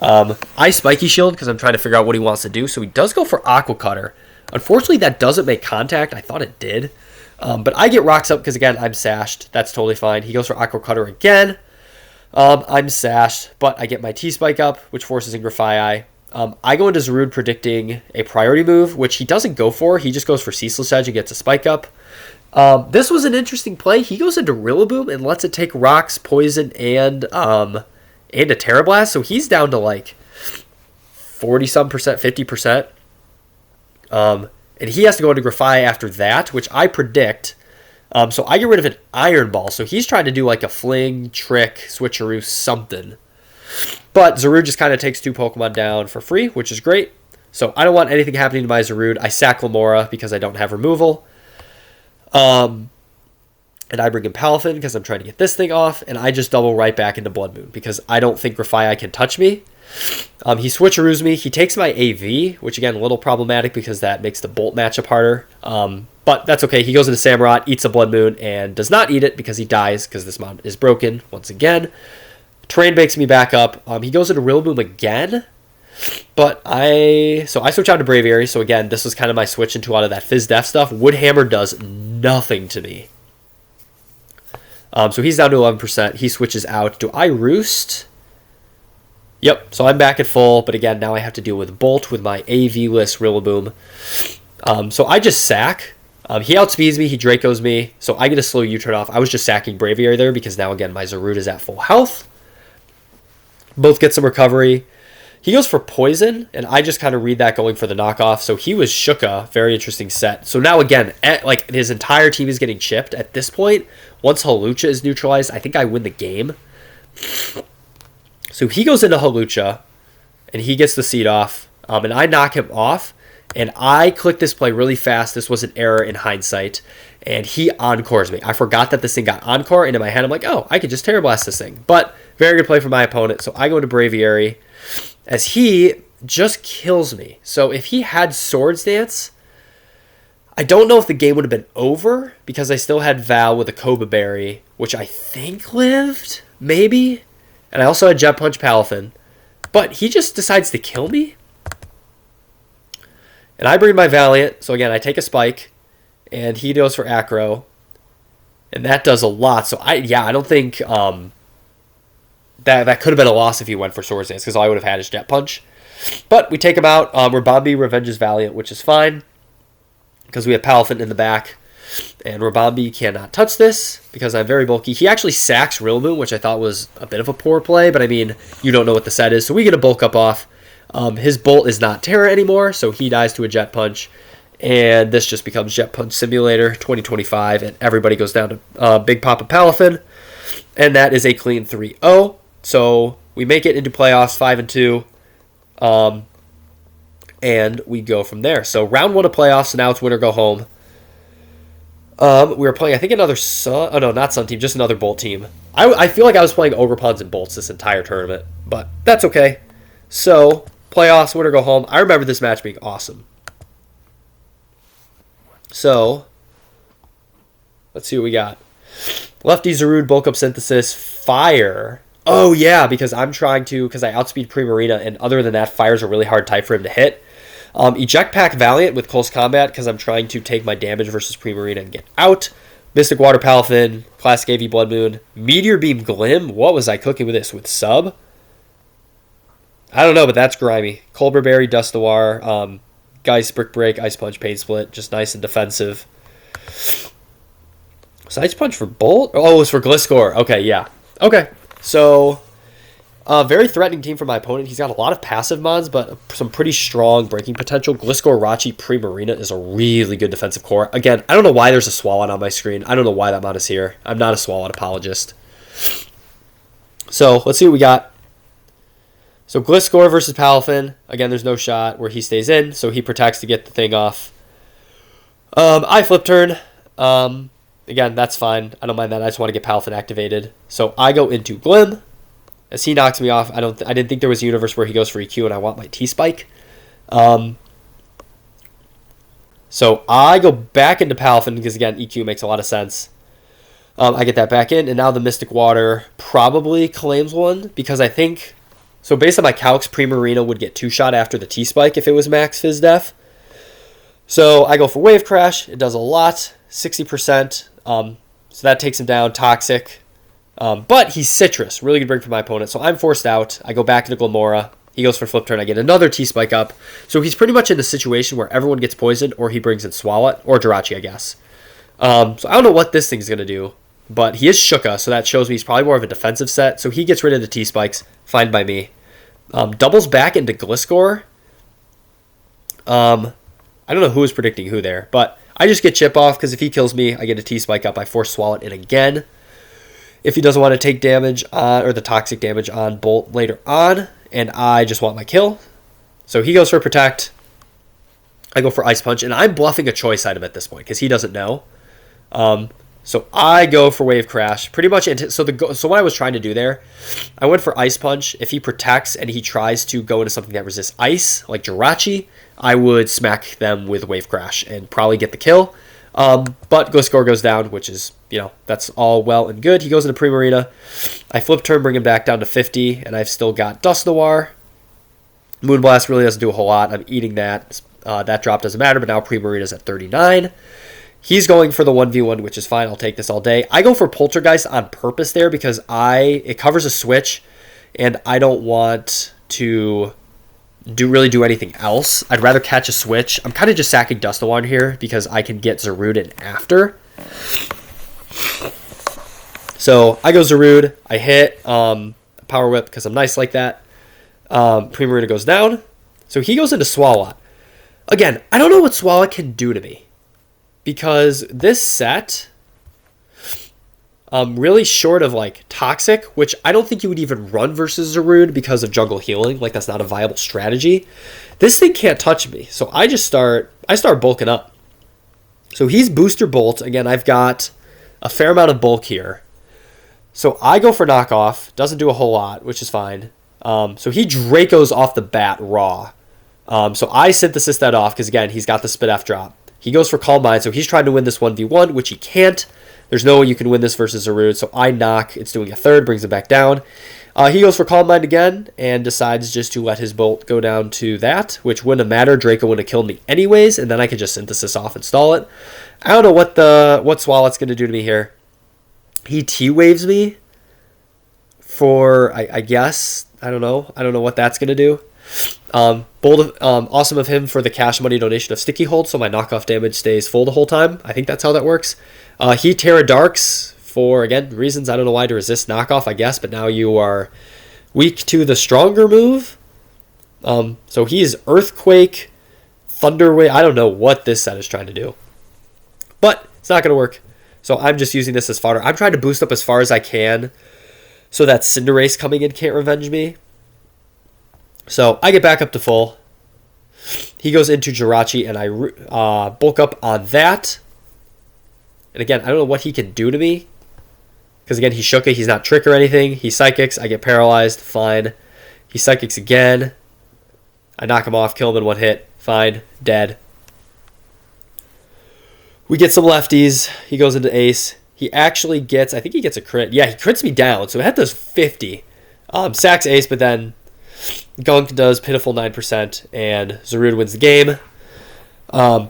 I Spiky Shield because I'm trying to figure out what he wants to do. So he does go for Aqua Cutter. Unfortunately, that doesn't make contact. I thought it did. But I get rocks up because, again, I'm sashed. That's totally fine. He goes for Aqua Cutter again. I'm sashed, but I get my T-Spike up, which forces in Grafai. I go into Zarude predicting a priority move, which he doesn't go for. He just goes for Ceaseless Edge and gets a Spike up. This was an interesting play. He goes into Rillaboom and lets it take rocks, poison, and a Terra Blast. So he's down to like 40-some%, 50%. And he has to go into Grafai after that, which I predict. So I get rid of an Iron Ball. So he's trying to do like a Fling, Trick, Switcheroo, something. But Zarude just kind of takes 2 Pokemon down for free, which is great. So I don't want anything happening to my Zarude. I sack Lamora because I don't have removal. And I bring in Palafin because I'm trying to get this thing off. And I just double right back into Blood Moon because I don't think Grafai can touch me. He switcheroos me. He takes my AV, which again, a little problematic because that makes the Bolt matchup harder. But that's okay. He goes into Samurott, eats a Blood Moon, and does not eat it because he dies because this mod is broken once again. Terrain bakes me back up. He goes into Rillaboom again. But I switch out to Braviary. So again, this was kind of my switch into a lot of that Fizz Def stuff. Woodhammer does nothing to me. So he's down to 11%. He switches out. Do I Roost? Yep, so I'm back at full, but again, now I have to deal with Bolt with my AV-less Rillaboom. So I just sack. He outspeeds me, he Dracos me, so I get a slow U-turn off. I was just sacking Braviary there because now, again, my Zarude is at full health. Both get some recovery. He goes for Poison, and I just kind of read that going for the knockoff. So he was Shuka, very interesting set. So now, again, like his entire team is getting chipped. At this point, once Hawlucha is neutralized, I think I win the game. So he goes into Hawlucha, and he gets the seed off, and I knock him off, and I click this play really fast. This was an error in hindsight, and he encores me. I forgot that this thing got encore, and in my head, I'm like, oh, I could just Terra Blast this thing. But very good play for my opponent, so I go into Braviary, as he just kills me. So if he had Swords Dance, I don't know if the game would have been over, because I still had Val with a Koba Berry, which I think lived, maybe? And I also had Jet Punch Palafin. But he just decides to kill me. And I bring my Valiant. So again, I take a Spike. And he goes for Acro. And that does a lot. So I don't think that could have been a loss if he went for Swords Dance. Because all I would have had is Jet Punch. But we take him out. Rabambi revenges Valiant, which is fine. Because we have Palafin in the back. And Rabambi cannot touch this because I'm very bulky. He actually sacks Rillaboom, which I thought was a bit of a poor play, but I mean, you don't know what the set is. So we get a bulk up off. His Bolt is not Terra anymore, so he dies to a Jet Punch. And this just becomes Jet Punch Simulator 2025, and everybody goes down to Big Papa Palafin. And that is a clean 3-0. So We make it into playoffs 5-2. And we go from there. So round 1 of playoffs, so now it's win or go home. We were playing, I think, another Sun... Oh, no, not Sun team, just another Bolt team. I feel like I was playing Ogrepawns and Bolts this entire tournament, but that's okay. So, playoffs, win or go home. I remember this match being awesome. So, let's see what we got. Lefty Zarude, bulk up synthesis, fire. Oh, yeah, because I'm trying to, because I outspeed Primarina, and other than that, fire's a really hard type for him to hit. Eject Pack Valiant with close combat, because I'm trying to take my damage versus Primarina and get out. Mystic Water Palafin, Classic AV Blood Moon, Meteor Beam Glim. What was I cooking with this? With sub? I don't know, but that's grimy. Colbur Berry, Dust Noir, Geist, Brick Break, Ice Punch, Pain Split. Just nice and defensive. Was Ice Punch for Bolt? Oh, it was for Gliscor. Okay, yeah. Okay, so... very threatening team for my opponent. He's got a lot of passive mons, but some pretty strong breaking potential. Gliscor, Rachi, Primarina is a really good defensive core. Again, I don't know why there's a Swalot on my screen. I don't know why that mod is here. I'm not a Swalot apologist. So, let's see what we got. So, Gliscor versus Palafin. Again, there's no shot where he stays in, so he protects to get the thing off. I flip turn. Again, that's fine. I don't mind that. I just want to get Palafin activated. So, I go into Glim. As he knocks me off, I didn't think there was a universe where he goes for EQ, and I want my T-Spike. So I go back into Palafin, because, again, EQ makes a lot of sense. I get that back in, and now the Mystic Water probably claims one, because I think... So based on my calcs, Primarina would get 2-shot after the T-Spike if it was max Fizz Def. So I go for Wave Crash. It does a lot, 60%. So that takes him down. Toxic. But he's Citrus, really good bring for my opponent. So I'm forced out. I go back to the Glamora. He goes for flip turn. I get another T-Spike up. So he's pretty much in a situation where everyone gets poisoned, or he brings in Swalot, or Jirachi, I guess. So I don't know what this thing's going to do, but he is Shuka, so that shows me he's probably more of a defensive set. So he gets rid of the T-Spikes. Fine by me. Doubles back into Gliscor. I don't know who was predicting who there, but I just get chip off, because if he kills me, I get a T-Spike up. I force Swalot in again. If he doesn't want to take damage on, or the toxic damage on Bolt later on, and I just want my kill. So he goes for Protect. I go for Ice Punch, and I'm bluffing a choice item at this point, because he doesn't know. So I go for Wave Crash. Pretty much, so what I was trying to do there, I went for Ice Punch. If he protects and he tries to go into something that resists ice, like Jirachi, I would smack them with Wave Crash and probably get the kill. But Gliscor goes down, which is, that's all well and good. He goes into Primarina. I flip turn, bring him back down to 50, and I've still got Dust Noir. Moonblast really doesn't do a whole lot. I'm eating that. That drop doesn't matter, but now Primarina's at 39. He's going for the 1v1, which is fine. I'll take this all day. I go for Poltergeist on purpose there because it covers a switch, and I don't want to really do anything else. I'd rather catch a switch. I'm kind of just sacking Dust Noir here because I can get Zarude in after. So I go Zarude. I hit Power Whip because I'm nice like that. Primarina goes down. So he goes into Swalot. Again, I don't know what Swalot can do to me, because this set, really short of like Toxic, which I don't think you would even run versus Zarude because of jungle healing. Like, that's not a viable strategy. This thing can't touch me, so I start bulking up. So he's Booster Bolt. Again, I've got a fair amount of bulk here. So I go for Knockoff. Doesn't do a whole lot, which is fine. So he Dracos off the bat raw. So I Synthesis that off because, again, he's got the Spit F drop. He goes for Calm Mind, so he's trying to win this 1v1, which he can't. There's no way you can win this versus Zarude, so I knock. It's doing a third, brings him back down. He goes for Calm Mind again and decides just to let his Bolt go down to that, which wouldn't have mattered. Draco would have killed me anyways, and then I could just Synthesis off and stall it. I don't know what Swalot's going to do to me here. He T-Waves me for, I guess, I don't know what that's going to do. Awesome of him for the cash money donation of Sticky Hold, so my knockoff damage stays full the whole time. I think that's how that works. He Terra Darks for, again, reasons I don't know why, to resist knockoff, I guess, but now you are weak to the stronger move. So he's Earthquake, Thunderwave. I don't know what this set is trying to do, but it's not going to work. So I'm just using this as fodder. I'm trying to boost up as far as I can So that Cinderace coming in can't revenge me. So I get back up to full. He goes into Jirachi, and I bulk up on that. And again, I don't know what he can do to me. Because again, he shook it. He's not Trick or anything. He Psychics. I get paralyzed. Fine. He Psychics again. I knock him off. Kill him in one hit. Fine. Dead. We get some lefties. He goes into Ace. He actually gets, I think he gets a crit. Yeah, he crits me down. So it does 50. Sacks Ace, but then Gunk does pitiful 9%. And Zarude wins the game.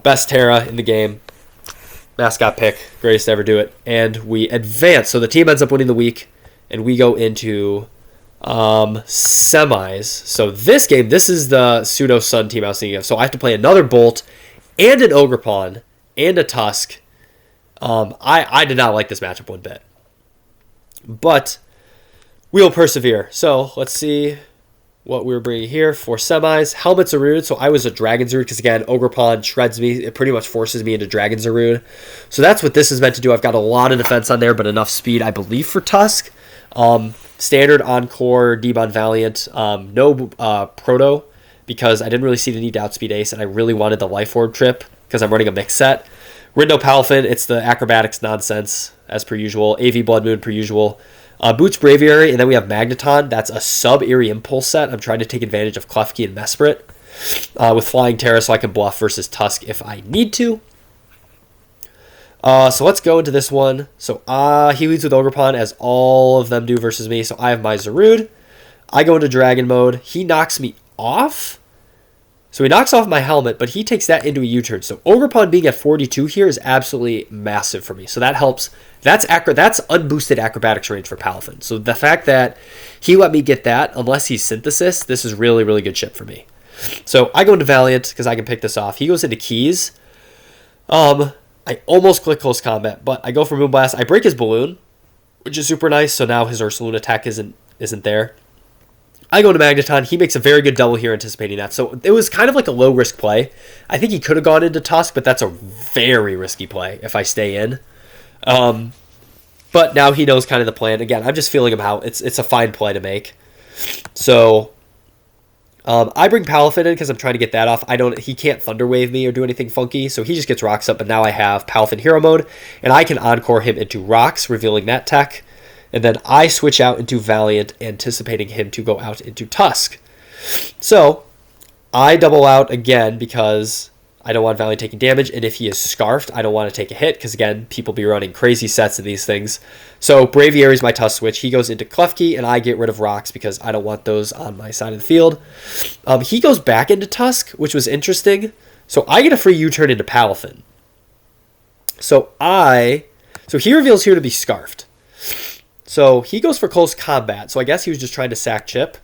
Best Terra in the game. Mascot pick. Greatest to ever do it. And we advance. So the team ends up winning the week. And we go into semis. So this game, this is the Pseudo Sun team I was thinking of. So I have to play another Bolt and an Ogerpon and a Tusk. I did not like this matchup one bit. But we'll persevere. So let's see what we're bringing here for semis. Helmet Zarude. So I was a Dragon Zarude because, again, Ogerpon shreds me. It pretty much forces me into Dragon Zarude. So that's what this is meant to do. I've got a lot of defense on there, but enough speed, I believe, for Tusk. Standard Encore, Debon Valiant. No Proto because I didn't really see the need to outspeed Ace, and I really wanted the Life Orb trip because I'm running a mix set. Rindo Palafin, it's the acrobatics nonsense, as per usual. AV Blood Moon, per usual. Boots Braviary, and then we have Magneton. That's a sub-Eerie Impulse set. I'm trying to take advantage of Klefki and Mesprit with Flying Terra so I can bluff versus Tusk if I need to. So let's go into this one. So he leads with Ogerpon, as all of them do versus me. So I have my Zarude. I go into Dragon mode. He knocks me off. So he knocks off my helmet, but he takes that into a U-turn. So Ogerpon being at 42 here is absolutely massive for me. So that helps. That's unboosted acrobatics range for Palafin. So the fact that he let me get that, unless he's Synthesis, this is really, really good shit for me. So I go into Valiant because I can pick this off. He goes into Keys. I almost click Close Combat, but I go for Moonblast. I break his Balloon, which is super nice. So now his Ursaluna attack isn't there. I go to Magneton. He makes a very good double here, anticipating that. So it was kind of like a low-risk play. I think he could have gone into Tusk, but that's a very risky play if I stay in. But now he knows kind of the plan. Again, I'm just feeling him out. It's a fine play to make. So I bring Palafin in because I'm trying to get that off. He can't Thunder Wave me or do anything funky, so he just gets Rocks up. But now I have Palafin Hero Mode, and I can Encore him into Rocks, revealing that tech. And then I switch out into Valiant, anticipating him to go out into Tusk. So I double out again because I don't want Valiant taking damage. And if he is Scarfed, I don't want to take a hit because, again, people be running crazy sets of these things. So Braviary is my Tusk switch. He goes into Klefki, and I get rid of Rocks because I don't want those on my side of the field. He goes back into Tusk, which was interesting. So I get a free U-turn into Palafin. So he reveals here to be Scarfed. So he goes for Close Combat. So I guess he was just trying to sack Chip,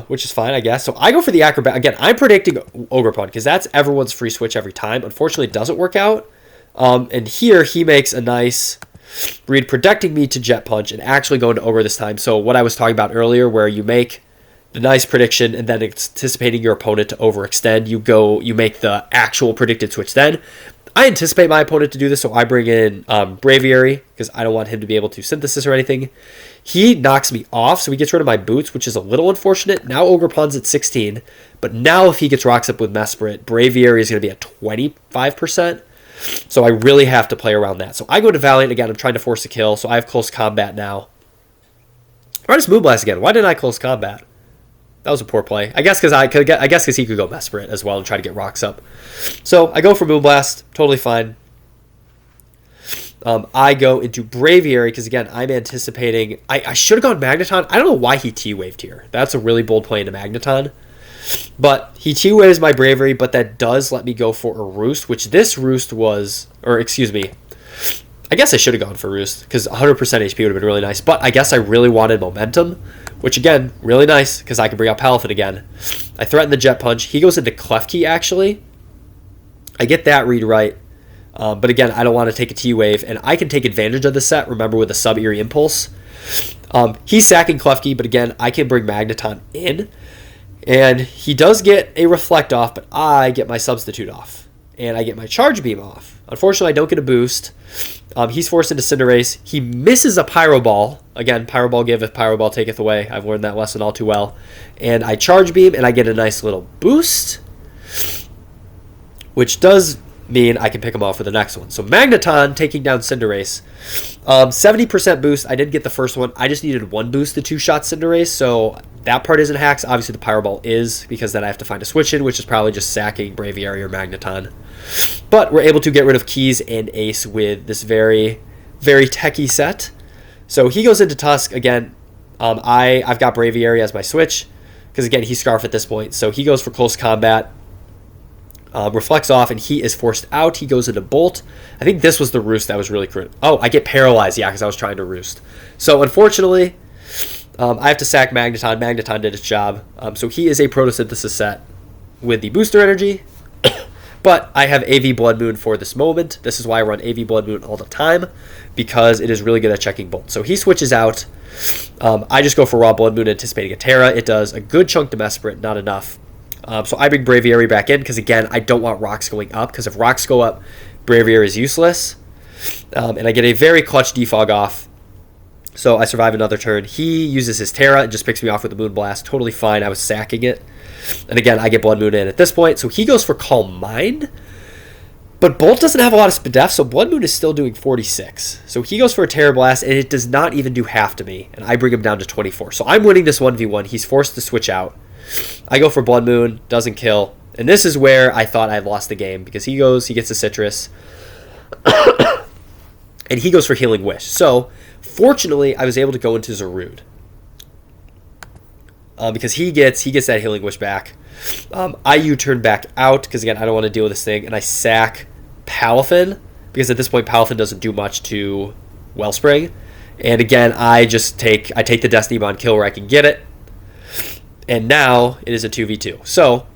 which is fine, I guess. So I go for the Acrobat. Again, I'm predicting Ogerpon because that's everyone's free switch every time. Unfortunately, it doesn't work out. And here he makes a nice read, predicting me to Jet Punch and actually going to Ogre this time. So what I was talking about earlier, where you make the nice prediction and then anticipating your opponent to overextend, you make the actual predicted switch then. I anticipate my opponent to do this, so I bring in Braviary because I don't want him to be able to Synthesis or anything. He knocks me off, so he gets rid of my Boots, which is a little unfortunate. Now Ogerpon's at 16, but now if he gets Rocks up with Mesprit, Braviary is going to be at 25%. So I really have to play around that. So I go to Valiant again. I'm trying to force a kill, so I have Close Combat now. Why does Moonblast again? Why didn't I Close Combat? That was a poor play. I guess because he could go Mesprit as well and try to get Rocks up. So I go for Moonblast. Totally fine. I go into Braviary because, again, I'm anticipating... I should have gone Magneton. I don't know why he T-Waved here. That's a really bold play into Magneton. But he T-Waves my Braviary, but that does let me go for a Roost, which this Roost was... Or, excuse me. I guess I should have gone for Roost because 100% HP would have been really nice. But I guess I really wanted Momentum, which, again, really nice because I can bring out Palafin again. I threaten the Jet Punch. He goes into Klefki, actually. I get that read right. But, again, I don't want to take a T-Wave, and I can take advantage of the set, remember, with a Sub-Eerie Impulse. He's sacking Klefki, but, again, I can bring Magneton in. And he does get a Reflect off, but I get my Substitute off. And I get my Charge Beam off. Unfortunately, I don't get a boost. He's forced into Cinderace. He misses a Pyro Ball. Again, Pyro Ball giveth, Pyro Ball taketh away. I've learned that lesson all too well. And I Charge Beam, and I get a nice little boost, which does mean I can pick him off for the next one. So Magneton taking down Cinderace. 70% boost. I did get the first one. I just needed one boost to two-shot Cinderace, so that part isn't hacks. Obviously, the Pyro Ball is, because then I have to find a switch in, which is probably just sacking Braviary or Magneton. But we're able to get rid of Keys and Ace with this very, very techie set. So he goes into Tusk. Again, I've got Braviary as my switch, because, again, he's Scarf at this point. So he goes for Close Combat. Reflects off, and he is forced out. He goes into Bolt. I think this was the Roost that was really critical. Oh, I get Paralyzed, yeah, because I was trying to Roost. So, unfortunately, I have to sack Magneton. Magneton did its job. So he is a Photosynthesis set with the Booster Energy. But I have AV Blood Moon for this moment. This is why I run AV Blood Moon all the time, because it is really good at checking Bolt. So he switches out. I just go for Raw Blood Moon, anticipating a Terra. It does a good chunk to Mesprit, not enough. So I bring Braviary back in, because, again, I don't want Rocks going up, because if Rocks go up, Braviary is useless. And I get a very clutch Defog off. So I survive another turn. He uses his Terra and just picks me off with the Moonblast. Totally fine. I was sacking it. And again, I get Blood Moon in at this point. So he goes for Calm Mind. But Bolt doesn't have a lot of speed def, so Blood Moon is still doing 46. So he goes for a Terra Blast, and it does not even do half to me. And I bring him down to 24. So I'm winning this 1v1. He's forced to switch out. I go for Blood Moon. Doesn't kill. And this is where I thought I had lost the game, because he gets a Citrus. And he goes for Healing Wish. So, fortunately, I was able to go into Zarude. Because he gets that Healing Wish back. I U-turn back out, because, again, I don't want to deal with this thing. And I sack Palafin, because at this point, Palafin doesn't do much to Wellspring. And, again, I take the Destiny Bond kill where I can get it. And now, it is a 2v2. So,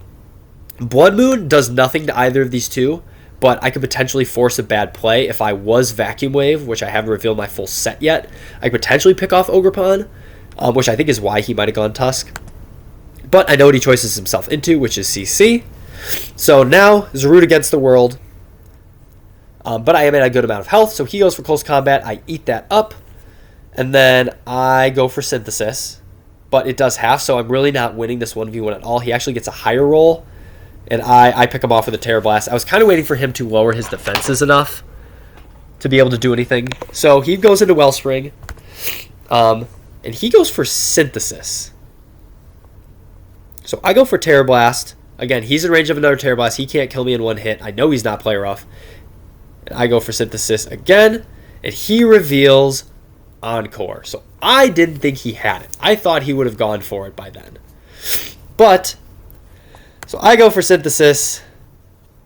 Blood Moon does nothing to either of these two. But I could potentially force a bad play if I was Vacuum Wave, which I haven't revealed my full set yet. I could potentially pick off Ogerpon, which I think is why he might have gone Tusk. But I know what he choices himself into, which is CC. So now, Zarude against the world. But I am at a good amount of health, so he goes for Close Combat. I eat that up. And then I go for Synthesis. But it does half, so I'm really not winning this 1v1 at all. He actually gets a higher roll. And I pick him off with a Terra Blast. I was kind of waiting for him to lower his defenses enough to be able to do anything. So he goes into Wellspring. And he goes for Synthesis. So I go for Terra Blast. Again, he's in range of another Terra Blast. He can't kill me in one hit. I know he's not play rough. And I go for Synthesis again. And he reveals Encore. So I didn't think he had it. I thought he would have gone for it by then. But... so I go for Synthesis,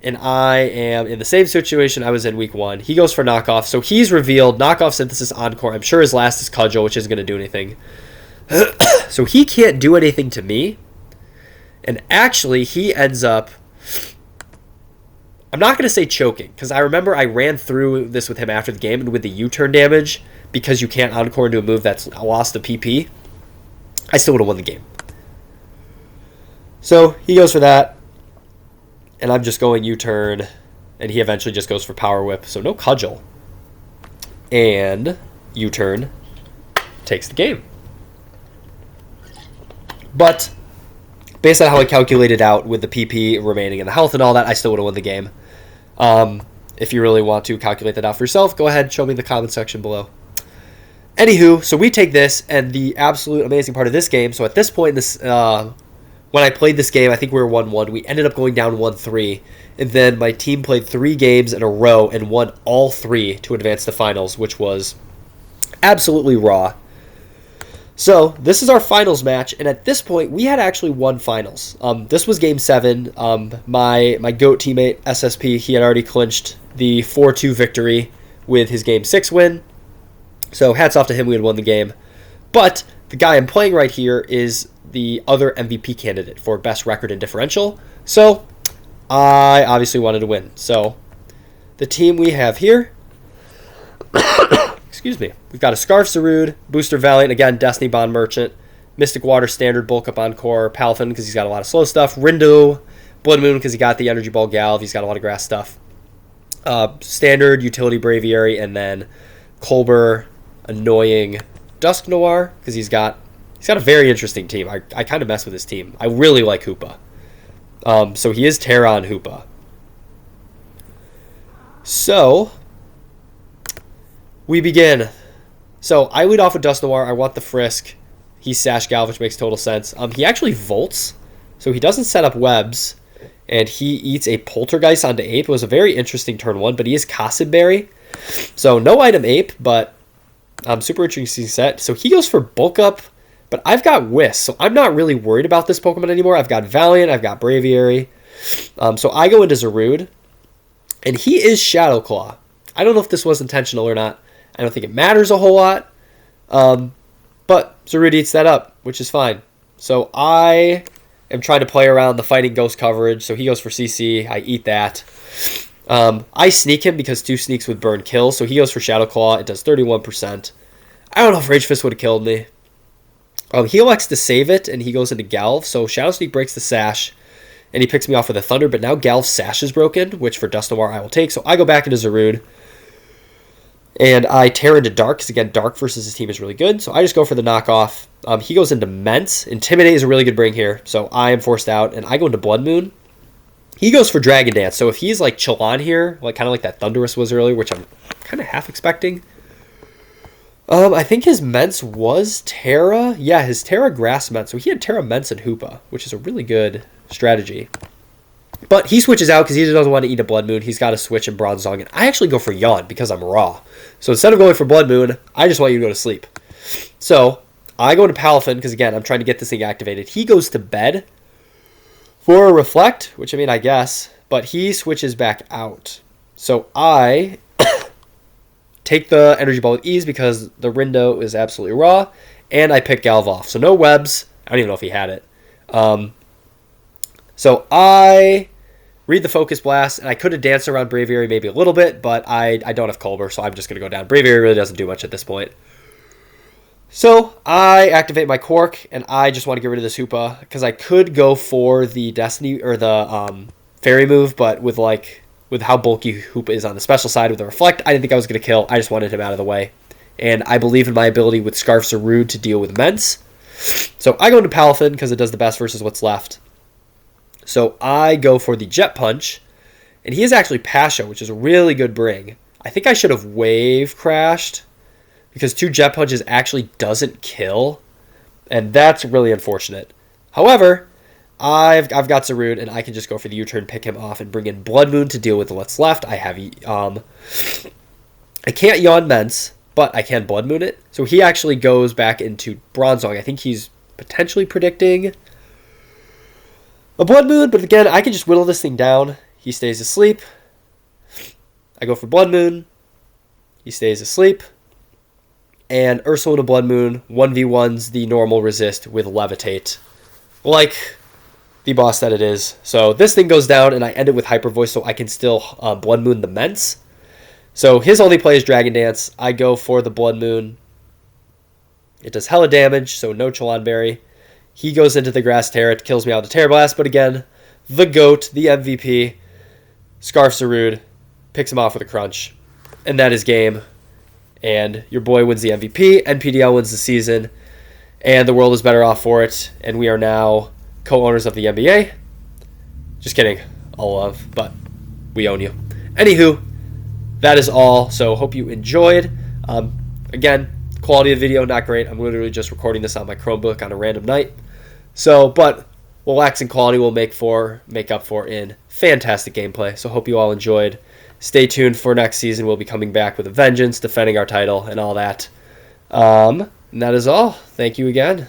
and I am in the same situation I was in week 1. He goes for Knockoff, so he's revealed Knockoff, Synthesis, Encore. I'm sure his last is Cudgel, which isn't going to do anything. So he can't do anything to me, and actually he ends up... I'm not going to say choking, because I remember I ran through this with him after the game, and with the U-turn damage, because you can't Encore into a move that's lost the PP, I still would have won the game. So he goes for that, and I'm just going U-turn, and he eventually just goes for Power Whip. So no Cudgel, and U-turn takes the game. But based on how I calculated out with the PP remaining and the health and all that, I still would have won the game. If you really want to calculate that out for yourself, go ahead, show me in the comment section below. Anywho, so we take this, and the absolute amazing part of this game, so at this point in this... when I played this game, I think we were 1-1. We ended up going down 1-3. And then my team played 3 games in a row and won all 3 to advance to finals, which was absolutely raw. So this is our finals match. And at this point, we had actually won finals. This was Game 7. My GOAT teammate, SSP, he had already clinched the 4-2 victory with his Game 6 win. So hats off to him. We had won the game. But the guy I'm playing right here is the other MVP candidate for best record and differential. So I obviously wanted to win. So the team we have here, excuse me, we've got a Scarf Zarude, Booster Valiant, again, Destiny Bond Merchant, Mystic Water Standard, Bulk Up Encore, Palafin because he's got a lot of slow stuff, Rindo, Blood Moon because he got the Energy Ball Galv, he's got a lot of grass stuff. Standard, utility Braviary, and then Colbur, annoying Dusk Noir, because he's got a very interesting team. I kind of mess with his team. I really like Hoopa. So he is Terra on Hoopa. So we begin. So I lead off with Dusk Noir. I want the Frisk. He's Sash Gal, which makes total sense. He actually volts, so he doesn't set up webs, and he eats a Poltergeist onto Ape. It was a very interesting turn 1, but he is Cossidberry. So no item Ape, but super interesting set. So he goes for Bulk Up, but I've got Whisk, so I'm not really worried about this Pokemon anymore. I've got Valiant, I've got Braviary. So I go into Zarude, and he is Shadow Claw. I don't know if this was intentional or not. I don't think it matters a whole lot. But Zarude eats that up, which is fine. So I am trying to play around the Fighting Ghost coverage. So he goes for CC. I eat that. I sneak him because 2 sneaks would burn kills. So he goes for Shadow Claw. It does 31%. I don't know if Rage Fist would have killed me. He elects to save it, and he goes into Galv. So Shadow Sneak breaks the Sash, and he picks me off with a Thunder. But now Galv's Sash is broken, which for Dusk Noir I will take. So I go back into Zarude. And I tear into Dark, because again, Dark versus his team is really good. So I just go for the knockoff. He goes into Ment. Intimidate is a really good bring here. So I am forced out, and I go into Blood Moon. He goes for Dragon Dance. So if he's like Chilan here, like kind of like that Thunderous was earlier, which I'm kind of half expecting. I think his Ments was Terra. Yeah, his Terra Grass Ment. So he had Terra Ments and Hoopa, which is a really good strategy. But he switches out because he doesn't want to eat a Blood Moon. He's got to switch in Bronzong. And I actually go for Yawn because I'm raw. So instead of going for Blood Moon, I just want you to go to sleep. So I go to Palafin because, again, I'm trying to get this thing activated. He goes to bed for a Reflect, which, I mean, I guess. But he switches back out. So I take the Energy Ball with ease because the Rindo is absolutely raw. And I pick Galv off. So no webs. I don't even know if he had it. So I read the Focus Blast, and I could have danced around Braviary maybe a little bit, but I don't have Colbur, so I'm just going to go down. Braviary really doesn't do much at this point. So I activate my Quark, and I just want to get rid of this Hoopa, because I could go for the Destiny, or the Fairy move, but with how bulky Hoopa is on the special side with the Reflect, I didn't think I was going to kill. I just wanted him out of the way. And I believe in my ability with Scarf Zarude to deal with Ments. So I go into Palafin, because it does the best versus what's left. So I go for the Jet Punch, and he is actually Pasha, which is a really good bring. I think I should have Wave Crashed, because 2 Jet Punches actually doesn't kill, and that's really unfortunate. However, I've got Zarude, and I can just go for the U-turn, pick him off, and bring in Blood Moon to deal with what's left. I have I can't Yawn Ments, but I can Blood Moon it. So he actually goes back into Bronzong. I think he's potentially predicting a Blood Moon, but again, I can just whittle this thing down. He stays asleep. I go for Blood Moon. He stays asleep. And Ursula to Blood Moon 1v1s the normal resist with Levitate, like the boss that it is. So this thing goes down, and I end it with Hyper Voice, so I can still Blood Moon the Ments. So his only play is Dragon Dance. I go for the Blood Moon. It does hella damage, so no Chilan Berry. He goes into the Grass Terra, it kills me out to Terra Blast, but again, the GOAT, the MVP, Scarf Zarude, picks him off with a Crunch. And that is game. And your boy wins the MVP, NPDL wins the season, and the world is better off for it. And we are now co-owners of the NBA. Just kidding, all love, but we own you. Anywho, that is all. So hope you enjoyed. Again, quality of video not great. I'm literally just recording this on my Chromebook on a random night. So, but relaxing quality will make up for in fantastic gameplay. So hope you all enjoyed. Stay tuned for next season. We'll be coming back with a vengeance, defending our title, and all that. And that is all. Thank you again.